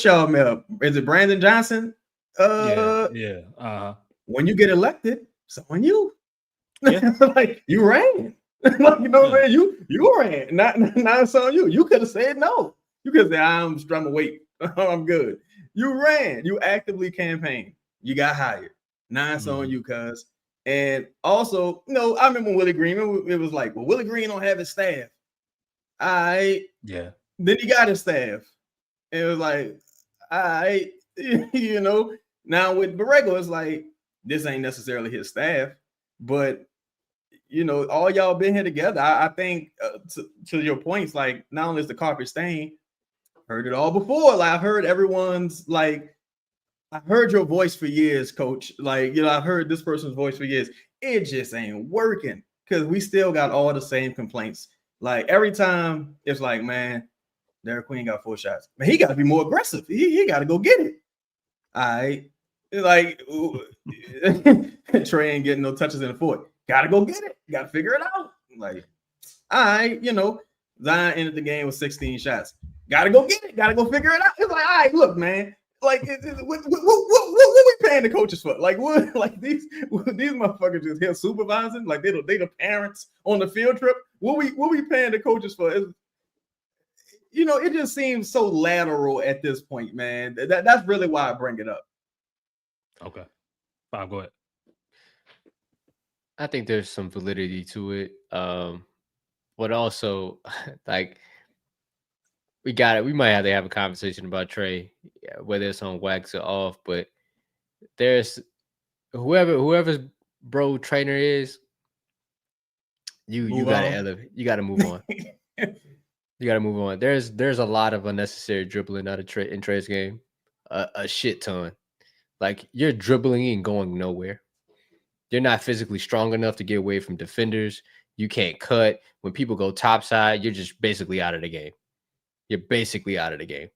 y'all mail? Is it Brandon Johnson? Yeah. When you get elected, it's on you. Like you ran. Like you know what I'm saying? You ran. Not it's on you. You could have said no. You could say, I'm gonna wait. I'm good. You ran. You actively campaigned. You got hired. Now it's on you, cuz. And also, I remember when Willie Green, it was like, well, Willie Green don't have his staff. All right. Yeah. Then he got his staff. It was like, all right, Now with Borrego, it's like, this ain't necessarily his staff, but all y'all been here together. I think to your points, like not only is the carpet stained, heard it all before. Like I've heard everyone's like, I've heard your voice for years, coach. Like, I've heard this person's voice for years. It just ain't working because we still got all the same complaints. Like every time it's like, man, Derek Queen got 4 shots. Man, he got to be more aggressive. He got to go get it. All right. Like Trey ain't getting no touches in the fourth. Got to go get it. Got to figure it out. Like, all right, Zion ended the game with 16 shots. Got to go get it. Got to go figure it out. It's like, all right, look, man. Like, what we paying the coaches for? Like, what? Like these motherfuckers just here supervising? Like they the parents on the field trip? What we paying the coaches for? It just seems so lateral at this point, man. That's really why I bring it up. Okay, Bob, go ahead. I think there's some validity to it, but also like we might have to have a conversation about Trey, whether it's on wax or off. But there's whoever's bro trainer is, you gotta move on. You gotta move on. There's a lot of unnecessary dribbling out of in Trey's game, a shit ton. Like you're dribbling and going nowhere. You're not physically strong enough to get away from defenders. You can't cut. When people go topside, you're just basically out of the game. You're basically out of the game.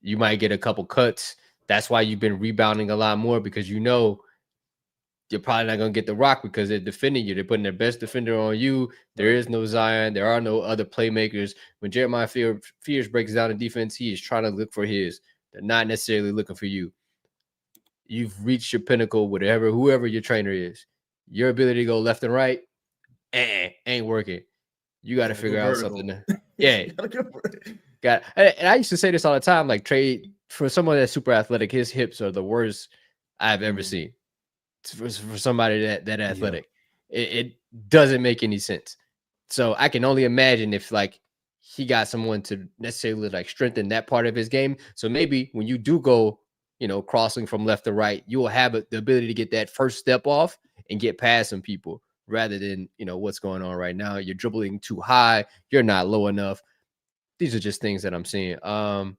You might get a couple cuts. That's why you've been rebounding a lot more, because you're probably not going to get the rock because they're defending you. They're putting their best defender on you. There is no Zion. There are no other playmakers. When Jeremiah Fears breaks down in defense, he is trying to look for his. They're not necessarily looking for you. You've reached your pinnacle with whoever your trainer is. Your ability to go left and right ain't working. You got to figure out something. Yeah. And I used to say this all the time, like Trey, for someone that's super athletic, his hips are the worst I've ever seen. For somebody that athletic. Yeah. It doesn't make any sense. So I can only imagine if like he got someone to necessarily like strengthen that part of his game. So maybe when you do go, crossing from left to right, you will have the ability to get that first step off and get past some people rather than, what's going on right now. You're dribbling too high. You're not low enough. These are just things that I'm seeing. You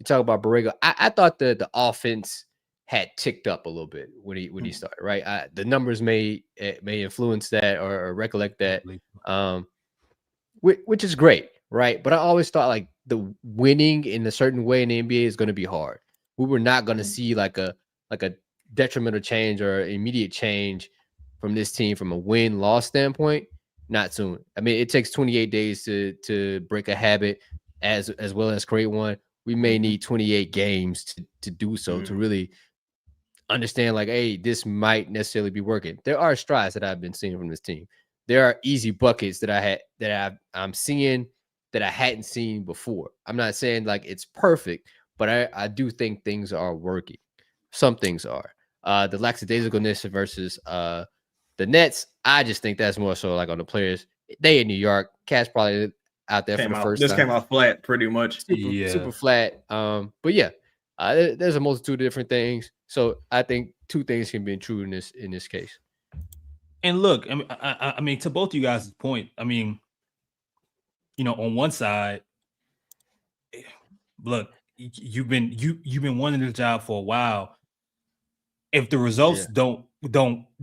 talk about Borrego. I thought the offense had ticked up a little bit when he started, right? The numbers may influence that or recollect that, which is great, right? But I always thought like the winning in a certain way in the NBA is going to be hard. We were not going to see like a detrimental change or immediate change from this team from a win-loss standpoint. Not soon. I mean, it takes 28 days to break a habit as well as create one. We may need 28 games to do so, to really understand like, hey, this might necessarily be working. There are strides that I've been seeing from this team. There are easy buckets that I'm seeing that I hadn't seen before. I'm not saying like it's perfect, but I do think things are working. Some things are. The lackadaisicalness versus the Nets, I just think that's more so like on the players. They in New York. Cat's probably out there for the first time. This came out flat pretty much. Super flat. But yeah, There's a multitude of different things. So I think two things can be true in this case. And look, I mean, to both you guys' point, I mean, on one side, look, you've been wanting this job for a while. If the results don't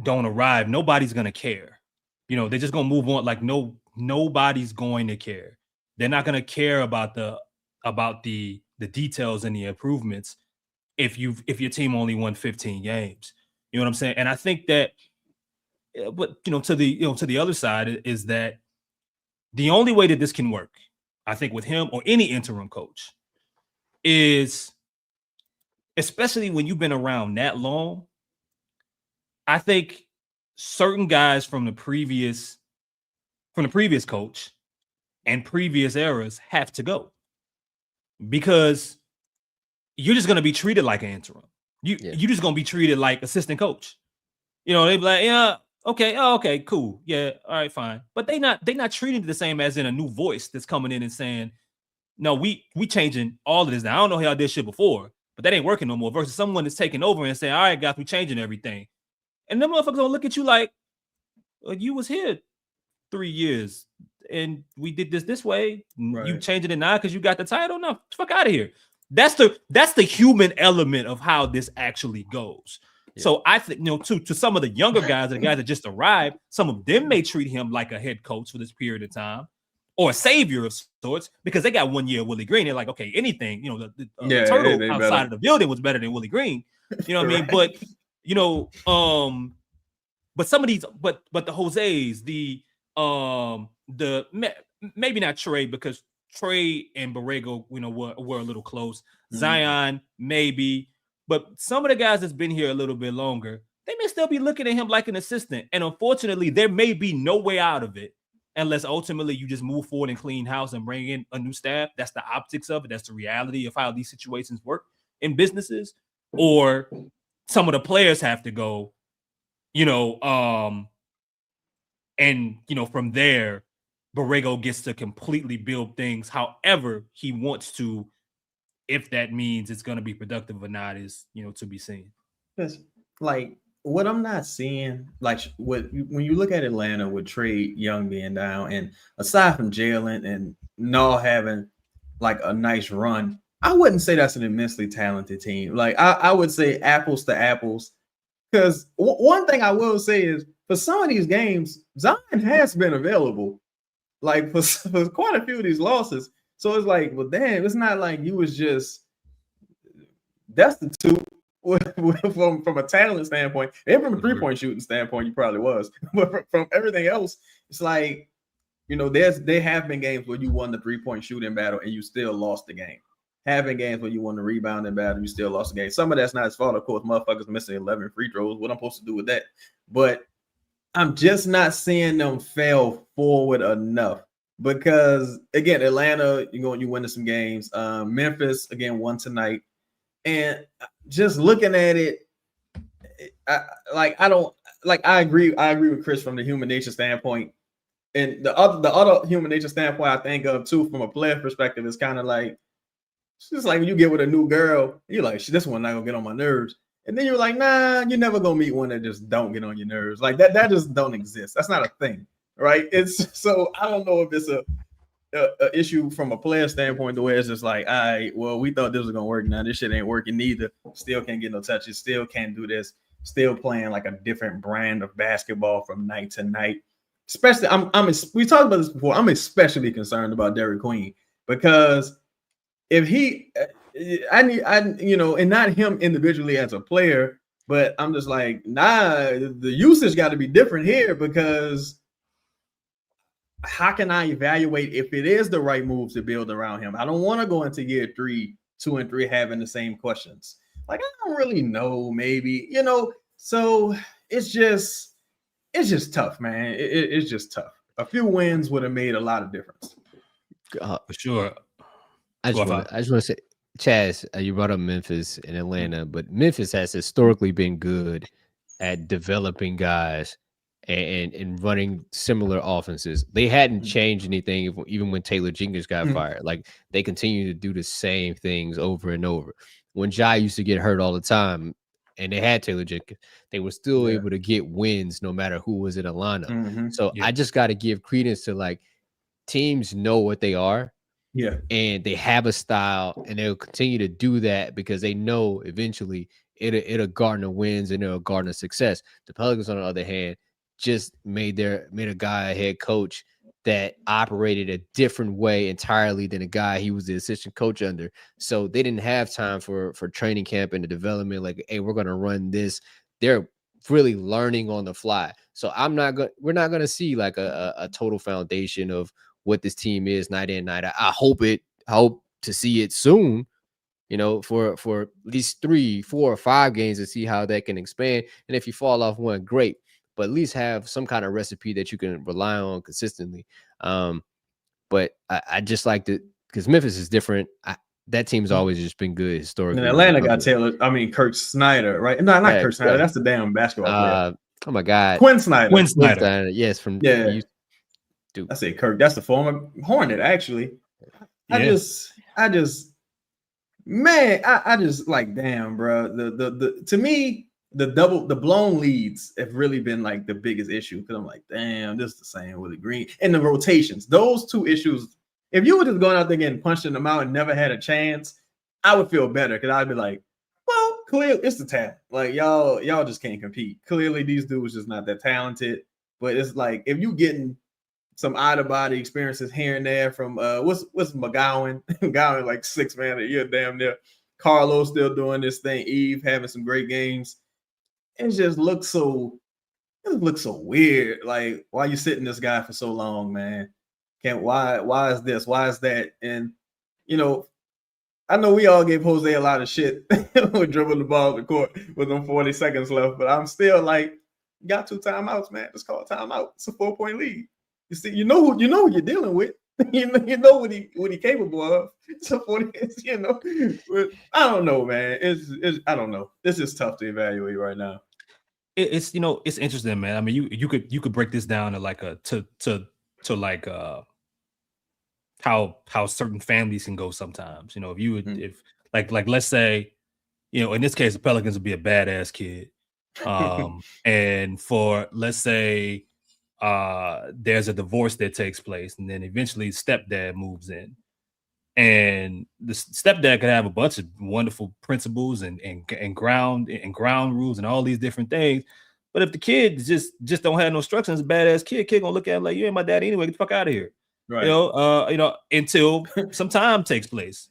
arrive, nobody's gonna care. They're just gonna move on. Like nobody's going to care. They're not gonna care about the details and the improvements if your team only won 15 games. You know what I'm saying? And I think that, but to the other side is that the only way that this can work, I think, with him or any interim coach, is, especially when you've been around that long, I think certain guys from the previous coach and previous eras have to go, because you're just going to be treated like an interim. You're just going to be treated like assistant coach. They be like, yeah, okay, oh, okay, cool, yeah, all right, fine. But they not treating it the same as in a new voice that's coming in and saying, no, we changing all of this now. I don't know how y'all did shit before, but that ain't working no more. Versus someone that's taking over and saying, all right, guys, we changing everything. And them motherfuckers gonna look at you like, well, you was here 3 years and we did this way. Right. You changing it now because you got the title? No, fuck out of here. That's the human element of how this actually goes. Yeah. So I think, to some of the younger guys, the guys that just arrived, some of them may treat him like a head coach for this period of time, or a savior of sorts, because they got 1 year of Willie Green. They're like, okay, anything, the turtle outside of the building was better than Willie Green. You know what I mean? But but some of these, but the Jose's, the maybe not Trey, because Trey and Borrego, were a little close. Zion, maybe, but some of the guys that's been here a little bit longer, they may still be looking at him like an assistant. And unfortunately, there may be no way out of it unless ultimately you just move forward and clean house and bring in a new staff. That's the optics of it. That's the reality of how these situations work in businesses. Or some of the players have to go, and from there, Borrego gets to completely build things however he wants to. If that means it's going to be productive or not is, to be seen. Yes, like what I'm not seeing, like when you look at Atlanta with Trae Young being down, and aside from Jalen and Null having like a nice run, I wouldn't say that's an immensely talented team. Like I would say apples to apples, because one thing I will say is for some of these games, Zion has been available, like for quite a few of these losses. So it's like, well, damn, it's not like you was just destitute from a talent standpoint, and from a 3-point shooting standpoint, you probably was. But from everything else, it's like, there have been games where you won the 3-point shooting battle and you still lost the game. Have been games where you won the rebounding battle, you still lost the game. Some of that's not his fault, of course. Motherfuckers missing 11 free throws. What I'm supposed to do with that? But I'm just not seeing them fail forward enough. Because again, Atlanta, you winning some games. Memphis again won tonight, and just looking at it, I agree with Chris from the human nature standpoint, and the other human nature standpoint I think of too from a player perspective is kind of like, it's just like when you get with a new girl, you're like, this one not gonna get on my nerves, and then you're like, nah, you're never gonna meet one that just don't get on your nerves. Like that just don't exist. That's not a thing. Right. It's so I don't know if it's a issue from a player standpoint, the way it's just like, all right, well, we thought this was gonna work. Now this shit ain't working neither. Still can't get no touches. Still can't do this. Still playing like a different brand of basketball from night to night. Especially, we talked about this before. I'm especially concerned about Derek Queen, because if and not him individually as a player, but I'm just like, nah, the usage got to be different here, because how can I evaluate if it is the right move to build around him? I don't want to go into year 2 and 3 having the same questions. Like, I don't really know, maybe, so it's just tough, man. It's just tough. A few wins would have made a lot of difference. For sure. I just want to say, Chaz, you brought up Memphis and Atlanta, but Memphis has historically been good at developing guys and running similar offenses. They hadn't changed anything even when Taylor Jenkins got fired. Like they continue to do the same things over and over. When Jai used to get hurt all the time and they had Taylor Jenkins, they were still able to get wins no matter who was in a lineup. So I just got to give credence to like teams know what they are. Yeah. And they have a style and they'll continue to do that because they know eventually it'll garner wins and it'll garner success. The Pelicans, on the other hand, just made a guy a head coach that operated a different way entirely than a guy he was the assistant coach under. So they didn't have time for training camp and the development. Like, hey, we're gonna run this. They're really learning on the fly. So we're not gonna see like a total foundation of what this team is night in, night out. I hope to see it soon, for at least 3, 4, or 5 games to see how that can expand. And if you fall off one, great. But at least have some kind of recipe that you can rely on consistently. But I just like to, because Memphis is different. That team's always just been good historically. And Atlanta got Kurt Snyder, right? No, not Kurt Snyder. That's the damn basketball player. Oh my God, Quinn Snyder. Yes, from Dude. I say Kirk. That's the former Hornet, actually. I just like, damn, bro. The to me, the blown leads have really been like the biggest issue, because I'm like, damn, this is the same with the Green and the rotations. Those two issues. If you were just going out there getting punching them out and never had a chance, I would feel better, because I'd be like, well, clearly it's the talent. Like y'all just can't compete. Clearly these dudes just not that talented. But it's like, if you getting some out-of-body experiences here and there from what's McGowan? McGowan like 6 man a year, damn near. Carlo still doing this thing. Eve having some great games. It just looks so weird. Like, why you sitting this guy for so long, man? Why is this? Why is that? And I know we all gave Jose a lot of shit with dribbling the ball to the court with them 40 seconds left, but I'm still like, you got 2 timeouts, man. Just call a timeout. It's a 4-point lead. You see, you know who you're dealing with. you know what he capable of. So 40, But I don't know, man. I don't know. This is tough to evaluate right now. It's it's interesting, man. I mean, you could break this down to like how certain families can go sometimes. If let's say, in this case, the Pelicans would be a badass kid. And for, let's say, there's a divorce that takes place, and then eventually stepdad moves in, and the stepdad could have a bunch of wonderful principles and ground rules and all these different things. But if the kid just don't have no structure, it's a badass kid gonna look at him like, you ain't my dad anyway, get the fuck out of here. Right. Until some time takes place.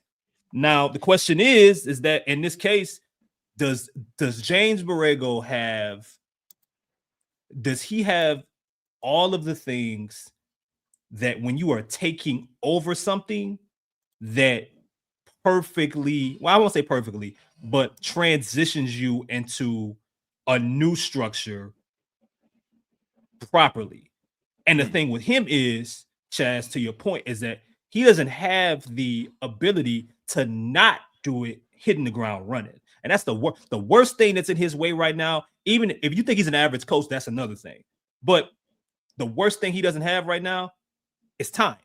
Now the question is that in this case, does James Borrego have all of the things that when you are taking over something that perfectly, well, I won't say perfectly, but transitions you into a new structure properly? And the thing with him is, Chaz, to your point, is that he doesn't have the ability to not do it hitting the ground running. And that's the worst thing that's in his way right now. Even if you think he's an average coach, that's another thing. But the worst thing he doesn't have right now is time.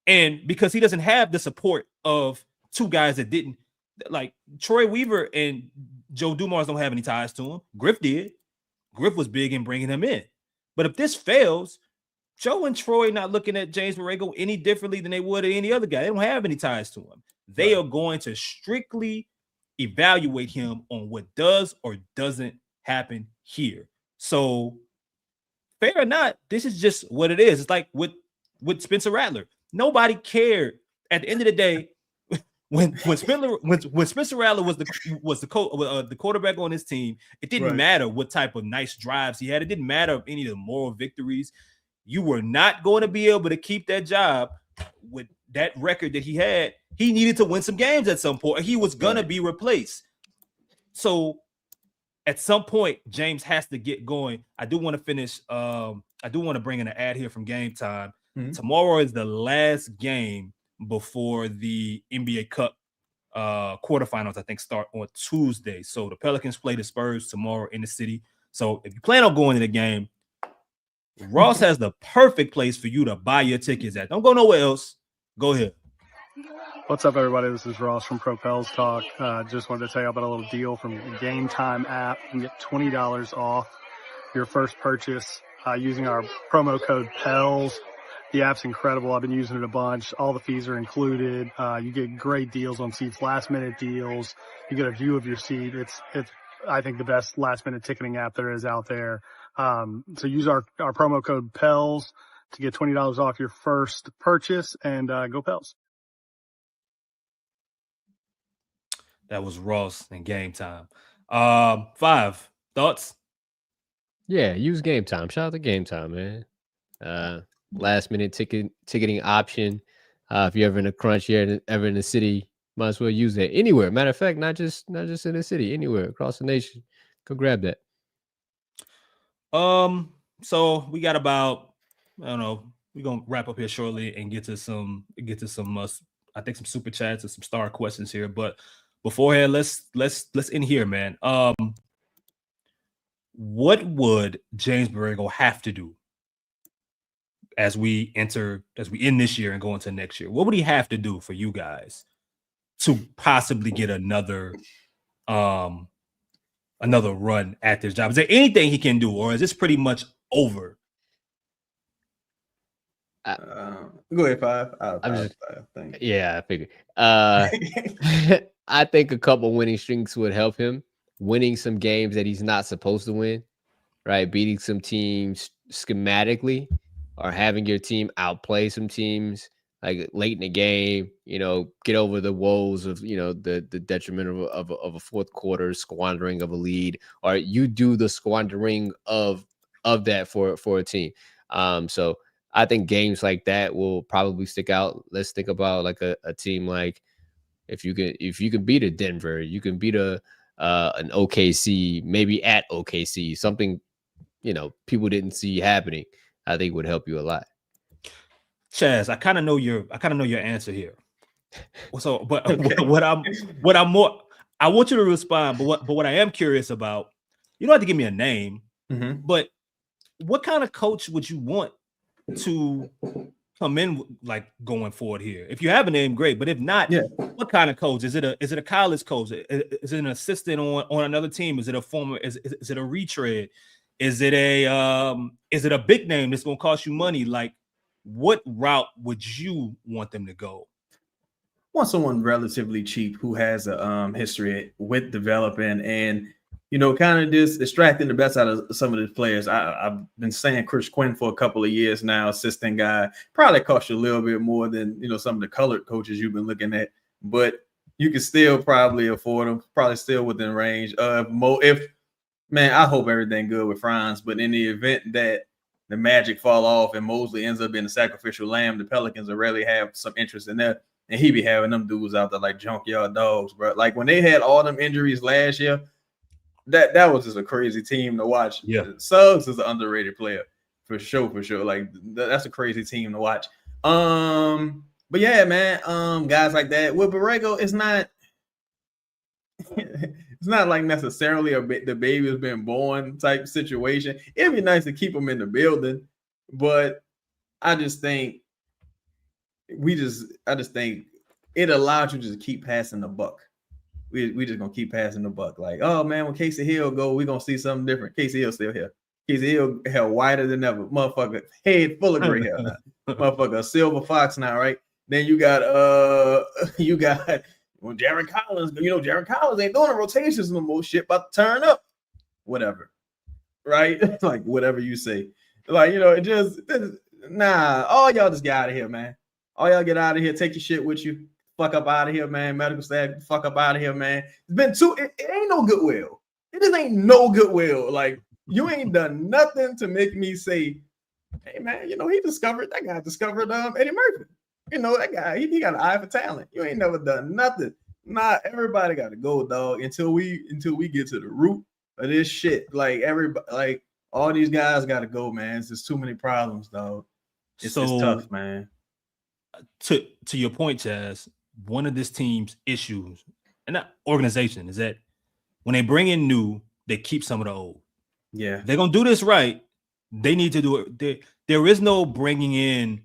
And because he doesn't have the support of 2 guys that didn't, like Troy Weaver and Joe Dumars don't have any ties to him. Griff did. Griff was big in bringing him in. But if this fails, Joe and Troy not looking at James Borrego any differently than they would at any other guy. They don't have any ties to him. They are going to strictly evaluate him on what does or doesn't happen here. So, fair or not, this is just what it is. It's like with Spencer Rattler. Nobody cared at the end of the day when Spencer Rattler was the quarterback on his team. It didn't matter what type of nice drives he had. It didn't matter any of the moral victories. You were not going to be able to keep that job with that record that he had. He needed to win some games at some point. He was gonna be replaced. So at some point, James has to get going. I do want to finish. I do want to bring in an ad here from Game Time. Tomorrow is the last game before the NBA Cup quarterfinals, I think, start on Tuesday. So the Pelicans play the Spurs tomorrow in the city. So if you plan on going to the game, Ross has the perfect place for you to buy your tickets at. Don't go nowhere else. Go ahead. What's up, everybody? This is Ross from Propels Talk. Just wanted to tell you about a little deal from the Game Time app. You can get $20 off your first purchase using our promo code PELS. The app's incredible. I've been using it a bunch. All the fees are included. You get great deals on seats, last-minute deals. You get a view of your seat. It's I think, the best last-minute ticketing app there is out there. So use our promo code PELS to get $20 off your first purchase, and go Pels. That was Ross and Game Time. 5 thoughts? Yeah, use Game Time. Shout out to Game Time, man. Last minute ticketing option. If you're ever in a crunch, you're ever in the city, might as well use it anywhere. Matter of fact, not just in the city, anywhere across the nation. Go grab that. So we got about, I don't know, we're gonna wrap up here shortly and get to some I think some super chats and some star questions here. But beforehand, let's end here, man. What would James Borrego have to do as we end this year and go into next year? What would he have to do for you guys to possibly get another run at this job? Is there anything he can do, or is this pretty much over? Go ahead, 5. I figured. I think a couple winning streaks would help him. Winning some games that he's not supposed to win, right? Beating some teams schematically, or having your team outplay some teams like late in the game, get over the woes of, the detriment of a fourth quarter squandering of a lead, or you do the squandering of that for a team. So I think games like that will probably stick out. Let's think about like a team like, if you can beat a Denver, you can beat an OKC, maybe at OKC, something, people didn't see happening, I think would help you a lot. Chaz, I kind of know your answer here. So, but Okay. I want you to respond, but what I am curious about, you don't have to give me a name, but what kind of coach would you want to come in like going forward here? If you have a name, great, but if not, what kind of coach? Is it a college coach? Is it an assistant on another team? Is it a retread? Is it a big name that's gonna cost you money? Like, what route would you want them to go? Want someone relatively cheap who has a history with developing and kind of just extracting the best out of some of the players. I've been saying Chris Quinn for a couple of years now, assistant guy, probably cost you a little bit more than some of the colored coaches you've been looking at, but you can still probably afford them, probably still within range. Man, I hope everything good with Franz, but in the event that the Magic fall off and Mosley ends up being a sacrificial lamb, the Pelicans will really have some interest in that. And he be having them dudes out there like junkyard dogs, bro. Like when they had all them injuries last year, that was just a crazy team to watch. Yeah. Suggs is an underrated player for sure. Like that's a crazy team to watch. But yeah, man, guys like that. With Borrego, it's not it's not like necessarily the baby has been born type situation. It'd be nice to keep him in the building, but I just think it allows you to just keep passing the buck. We just gonna keep passing the buck. Like, oh man, when Casey Hill go, we're gonna see something different. Casey Hill still here. Casey Hill hair whiter than ever. Motherfucker, head full of gray hair now. Motherfucker, a silver fox now, right? Then you got Jared Collins. Jared Collins ain't doing the rotations no more. Shit about to turn up. Whatever. Right? Like whatever you say. Like, all y'all just get out of here, man. All y'all get out of here. Take your shit with you. Fuck up out of here, man. Medical staff, fuck up out of here, man. It's been it ain't no goodwill. It just ain't no goodwill. Like, you ain't done nothing to make me say, hey, man, that guy discovered Eddie Murphy. That guy, he got an eye for talent. You ain't never done nothing. Nah, everybody got to go, dog, until we get to the root of this shit. Like, all these guys got to go, man. It's just too many problems, dog. It's tough, man. To your point, Chaz, one of this team's issues, and that organization, is that when they bring in new, they keep some of the old. Yeah. If they're gonna do this right, they need to do it. There is no bringing in,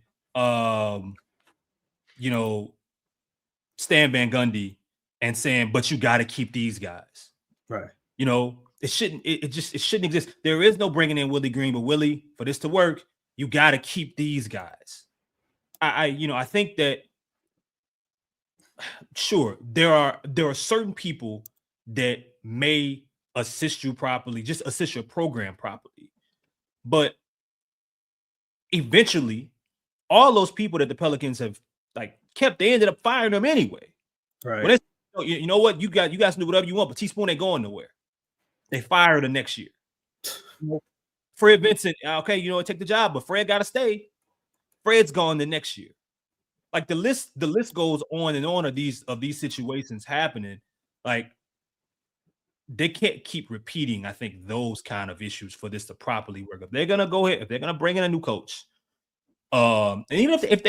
Stan Van Gundy and saying, but you got to keep these guys. Right. It shouldn't exist. There is no bringing in Willie Green, but Willie, for this to work, you got to keep these guys. I think that sure there are certain people that may assist you properly, just assist your program properly, but eventually, all those people that the Pelicans have kept, they ended up firing them anyway. Right. You know what? You guys can do whatever you want, but Teaspoon ain't going nowhere. They fire the next year. Fred Vincent, okay, take the job, but Fred got to stay. Fred's gone the next year. Like the list goes on and on of these situations happening. Like they can't keep repeating, I think, those kind of issues for this to properly work. If they're gonna go ahead, if they're gonna bring in a new coach, and even if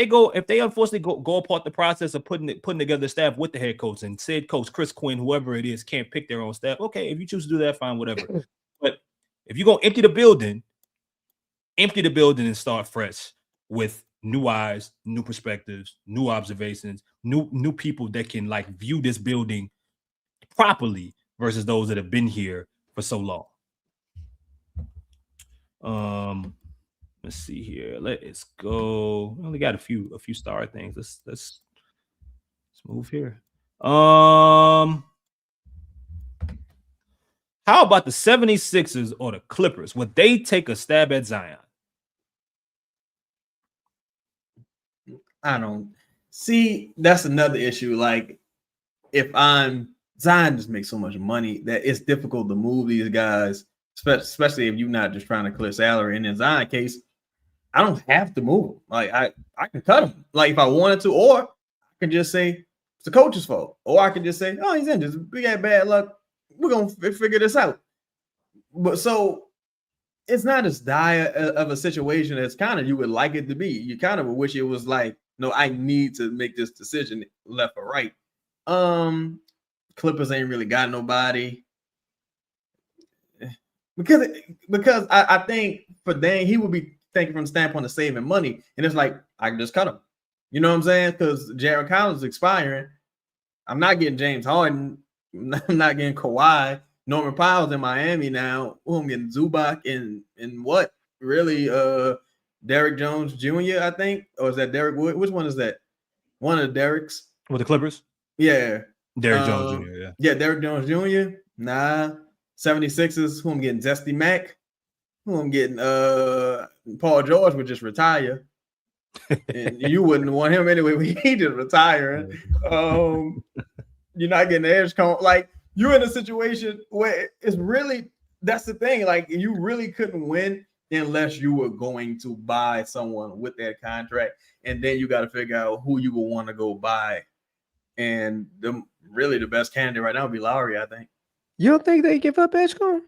they unfortunately go apart the process of putting together the staff with the head coach and said coach Chris Quinn, whoever it is, can't pick their own staff. Okay, if you choose to do that, fine, whatever. But if you're gonna empty the building and start fresh with new eyes, new perspectives, new observations, new people that can view this building properly versus those that have been here for so long. Let's see here. Let's go. We only got a few star things. Let's move here. How about the 76ers or the Clippers? Would they take a stab at Zion? I don't see. That's another issue. Like, if Zion just makes so much money that it's difficult to move these guys, especially if you're not just trying to clear salary. And in Zion's case, I don't have to move him. Like, I can cut him, like, if I wanted to, or I can just say it's the coach's fault, or I can just say, oh, he's injured. We got bad luck. We're gonna figure this out. But so it's not as dire of a situation as kind of you would like it to be. You kind of wish it was like, no, I need to make this decision left or right. Clippers ain't really got nobody. Because I think for Dane, he would be thinking from the standpoint of saving money. And it's like, I can just cut him. You know what I'm saying? Because Jared Collins is expiring. I'm not getting James Harden. I'm not getting Kawhi. Norman Powell's in Miami now. Oh, I'm getting Zubac and what? Really? Derrick Jones Jr., I think? Or is that Derrick Wood? Which one is that? One of the Derricks. With the Clippers? Yeah. Derrick Jones Jr., yeah. Yeah, Derrick Jones Jr. Nah. 76ers, who I'm getting Zesty Mack. Who I'm getting Paul George would just retire. And you wouldn't want him anyway. He just retiring. You're not getting the edge cone. Like, you're in a situation where it's really, that's the thing. Like, you really couldn't win unless you were going to buy someone with that contract. And then you got to figure out who you will want to go buy. And the best candidate right now would be Lowry, I think. You don't think they give up Edgecombe?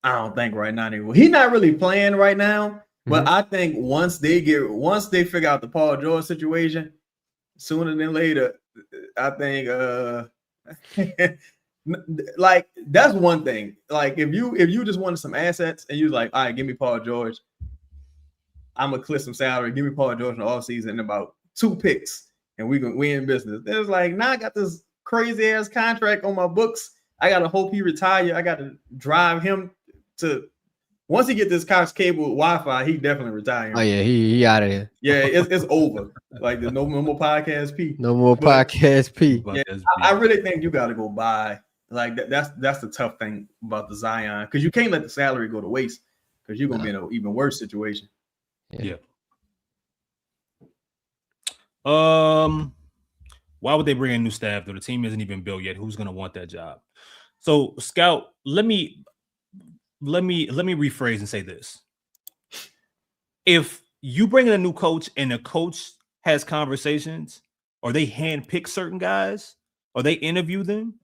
I don't think right now they will. He's not really playing right now, but I think once they figure out the Paul George situation, sooner than later, I think like, that's one thing. Like, if you just wanted some assets and you was like, all right, give me Paul George, I'm gonna clear some salary, give me Paul George in the offseason and about 2 picks, and we in business. It's like, now I got this crazy ass contract on my books. I gotta hope he retire. I gotta drive him to, once he get this Cox cable Wi-Fi, he definitely retire. Oh yeah, he out of here. Yeah, it's over. Like, there's no more podcast P. No more podcast P. Yeah, I really think you gotta go buy. Like, that's the tough thing about the Zion, because you can't let the salary go to waste, because you're gonna be in an even worse situation. Yeah. Why would they bring in new staff though? The team isn't even built yet. Who's gonna want that job? So, Scout, let me rephrase and say this. If you bring in a new coach and the coach has conversations, or they handpick certain guys, or they interview them,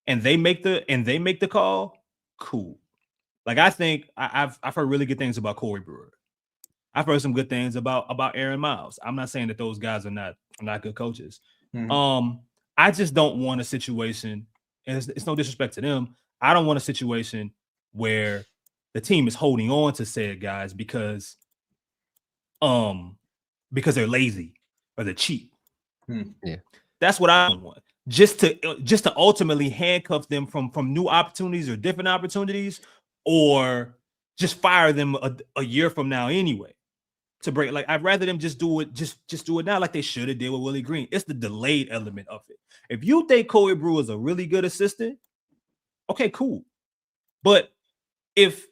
and they make the call, cool. Like, I think I've heard really good things about Corey Brewer. I've heard some good things about Aaron Miles. I'm not saying that those guys are not good coaches. I just don't want a situation, and it's no disrespect to them, I don't want a situation where the team is holding on to said guys because they're lazy or they're cheap. Yeah, that's what I want. Just to ultimately handcuff them from new opportunities or different opportunities, or just fire them a year from now anyway. To break, like, I'd rather them just do it, just do it now, like they should have did with Willie Green. It's the delayed element of it. If you think Corey Brewer is a really good assistant, okay, cool. But if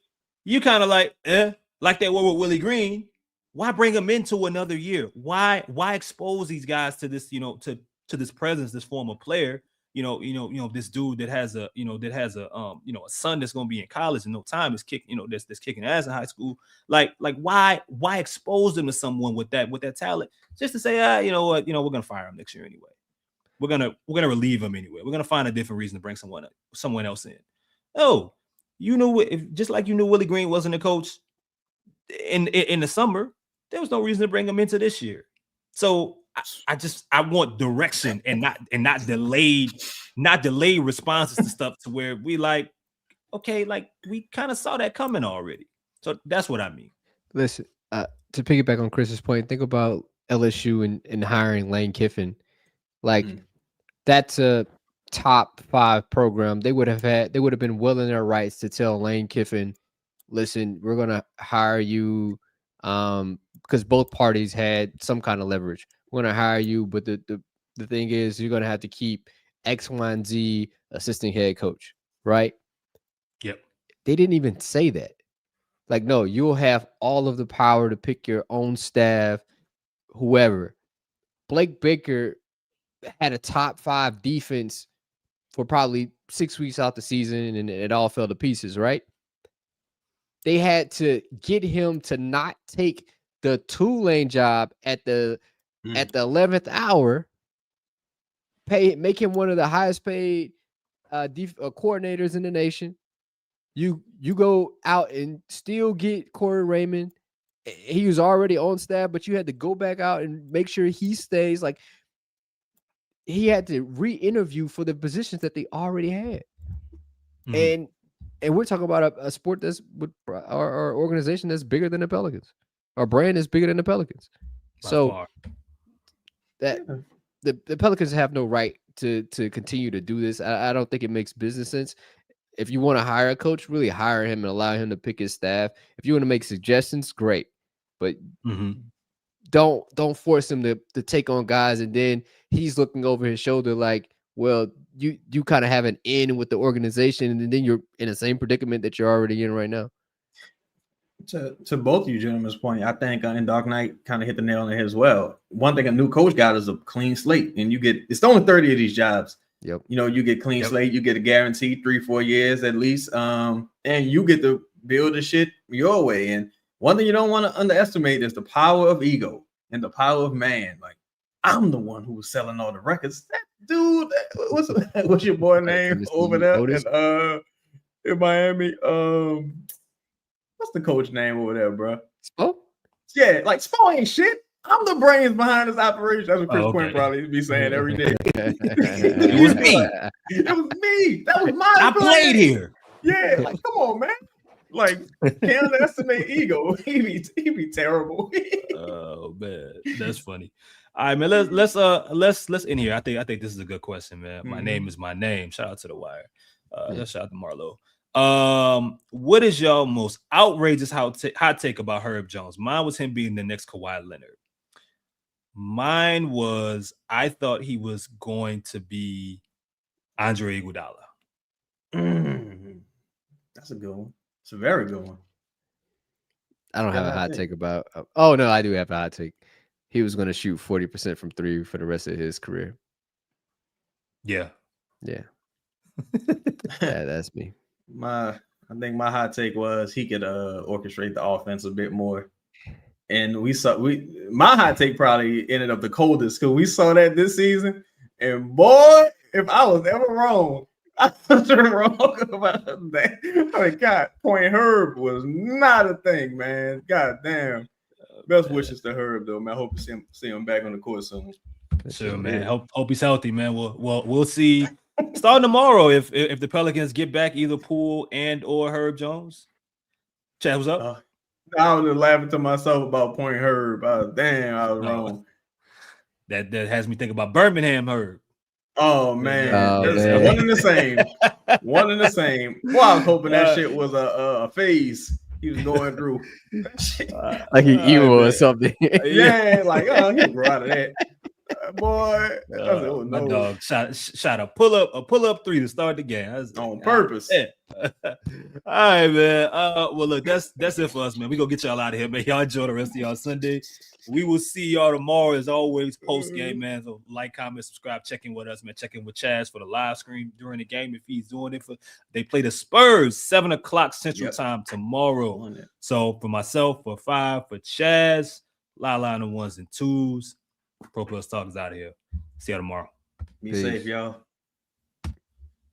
you kind of like they were with Willie Green, why bring him into another year? Why expose these guys to this, to this presence, this former player, this dude that has a son that's going to be in college in no time is that's kicking ass in high school. Like why expose them to someone with that talent just to say, we're going to fire him next year anyway. We're going to relieve him anyway. We're going to find a different reason to bring someone else in. Oh, just like you knew Willie Green wasn't a coach in the summer, there was no reason to bring him into this year. So I want direction and not delayed responses to stuff to where we like, okay, like we kind of saw that coming already. So that's what I mean. Listen, to piggyback on Chris's point, think about LSU and hiring Lane Kiffin. Like that's a top 5 program. They would have been well in their rights to tell Lane Kiffin, listen, we're gonna hire you because both parties had some kind of leverage. We're gonna hire you, but the thing is, you're gonna have to keep X, Y, and Z assistant head coach, right? Yep. They didn't even say that. Like, no, you'll have all of the power to pick your own staff, whoever. Blake Baker had a top 5 defense for probably 6 weeks out the season, and it all fell to pieces, right? They had to get him to not take the Tulane job at the 11th hour, make him one of the highest paid coordinators in the nation. You go out and still get Corey Raymond. He was already on staff, but you had to go back out and make sure he stays. Like, he had to re-interview for the positions that they already had. And we're talking about a sport that's with our organization that's bigger than the Pelicans. Our brand is bigger than the Pelicans. So that the Pelicans have no right to continue to do this. I don't think it makes business sense. If you want to hire a coach, really hire him and allow him to pick his staff. If you want to make suggestions, great. But don't force him to take on guys, and then he's looking over his shoulder like, well, you kind of have an in with the organization, and then you're in the same predicament that you're already in right now. To both of you gentlemen's point, I think in Dark Knight kind of hit the nail on the head as well. One thing a new coach got is a clean slate, and it's only 30 of these jobs. Yep. You get clean slate, you get a guaranteed 3-4 years at least, and you get to build the shit your way. And one thing you don't want to underestimate is the power of ego and the power of man. Like, I'm the one who was selling all the records. That dude, what's your boy name over there in Miami? What's the coach name over there, bro? Spo? Yeah, like Spo ain't shit. I'm the brains behind this operation. That's what Chris Quinn probably be saying every day. It was me. It was me. That was my I played here. Yeah, like, come on, man. Like, can't underestimate ego. He be terrible. Oh man, that's funny. All right, man. Let's in here. I think this is a good question, man. My name is my name. Shout out to the Wire. Shout out to Marlo. What is y'all most outrageous hot take about Herb Jones? Mine was him being the next Kawhi Leonard. Mine was, I thought he was going to be Andre Iguodala. That's a good one. It's a very good one. I don't have a hot take about. Oh no, I do have a hot take. He was going to shoot 40% from 3 for the rest of his career. Yeah. Yeah, that's me. I think my hot take was he could orchestrate the offense a bit more. And my hot take probably ended up the coldest because we saw that this season. And boy, if I was ever wrong, I was wrong about that. I mean, God, Point Herb was not a thing, man. God damn. Best wishes to Herb though, man. I hope to see him back on the court soon. Sure, man. Hope he's healthy, man. We'll see. Starting tomorrow, if the Pelicans get back either Poole and or Herb Jones, Chad, what's up? I was just laughing to myself about Point Herb. Damn, I was wrong. That has me thinking about Birmingham Herb. Oh man, man. one and the same. One and the same. Well, I was hoping that shit was a phase he was going through. Like he emo or something. Yeah, like he grew out of that. Boy, no. My dog shot a pull up 3 to start the game. On purpose. Yeah. All right, man. Well, look, that's it for us, man. We gonna get y'all out of here, man. Y'all enjoy the rest of y'all Sunday. We will see y'all tomorrow, as always, post game, man. So like, comment, subscribe, check in with us, man. Check in with Chaz for the live stream during the game if he's doing it. They play the Spurs 7:00 Central Time tomorrow. So for myself, for 5, for Chaz, Lala on the 1s and 2s. Pro Plus Talk is out of here. See y'all tomorrow. Be safe, y'all.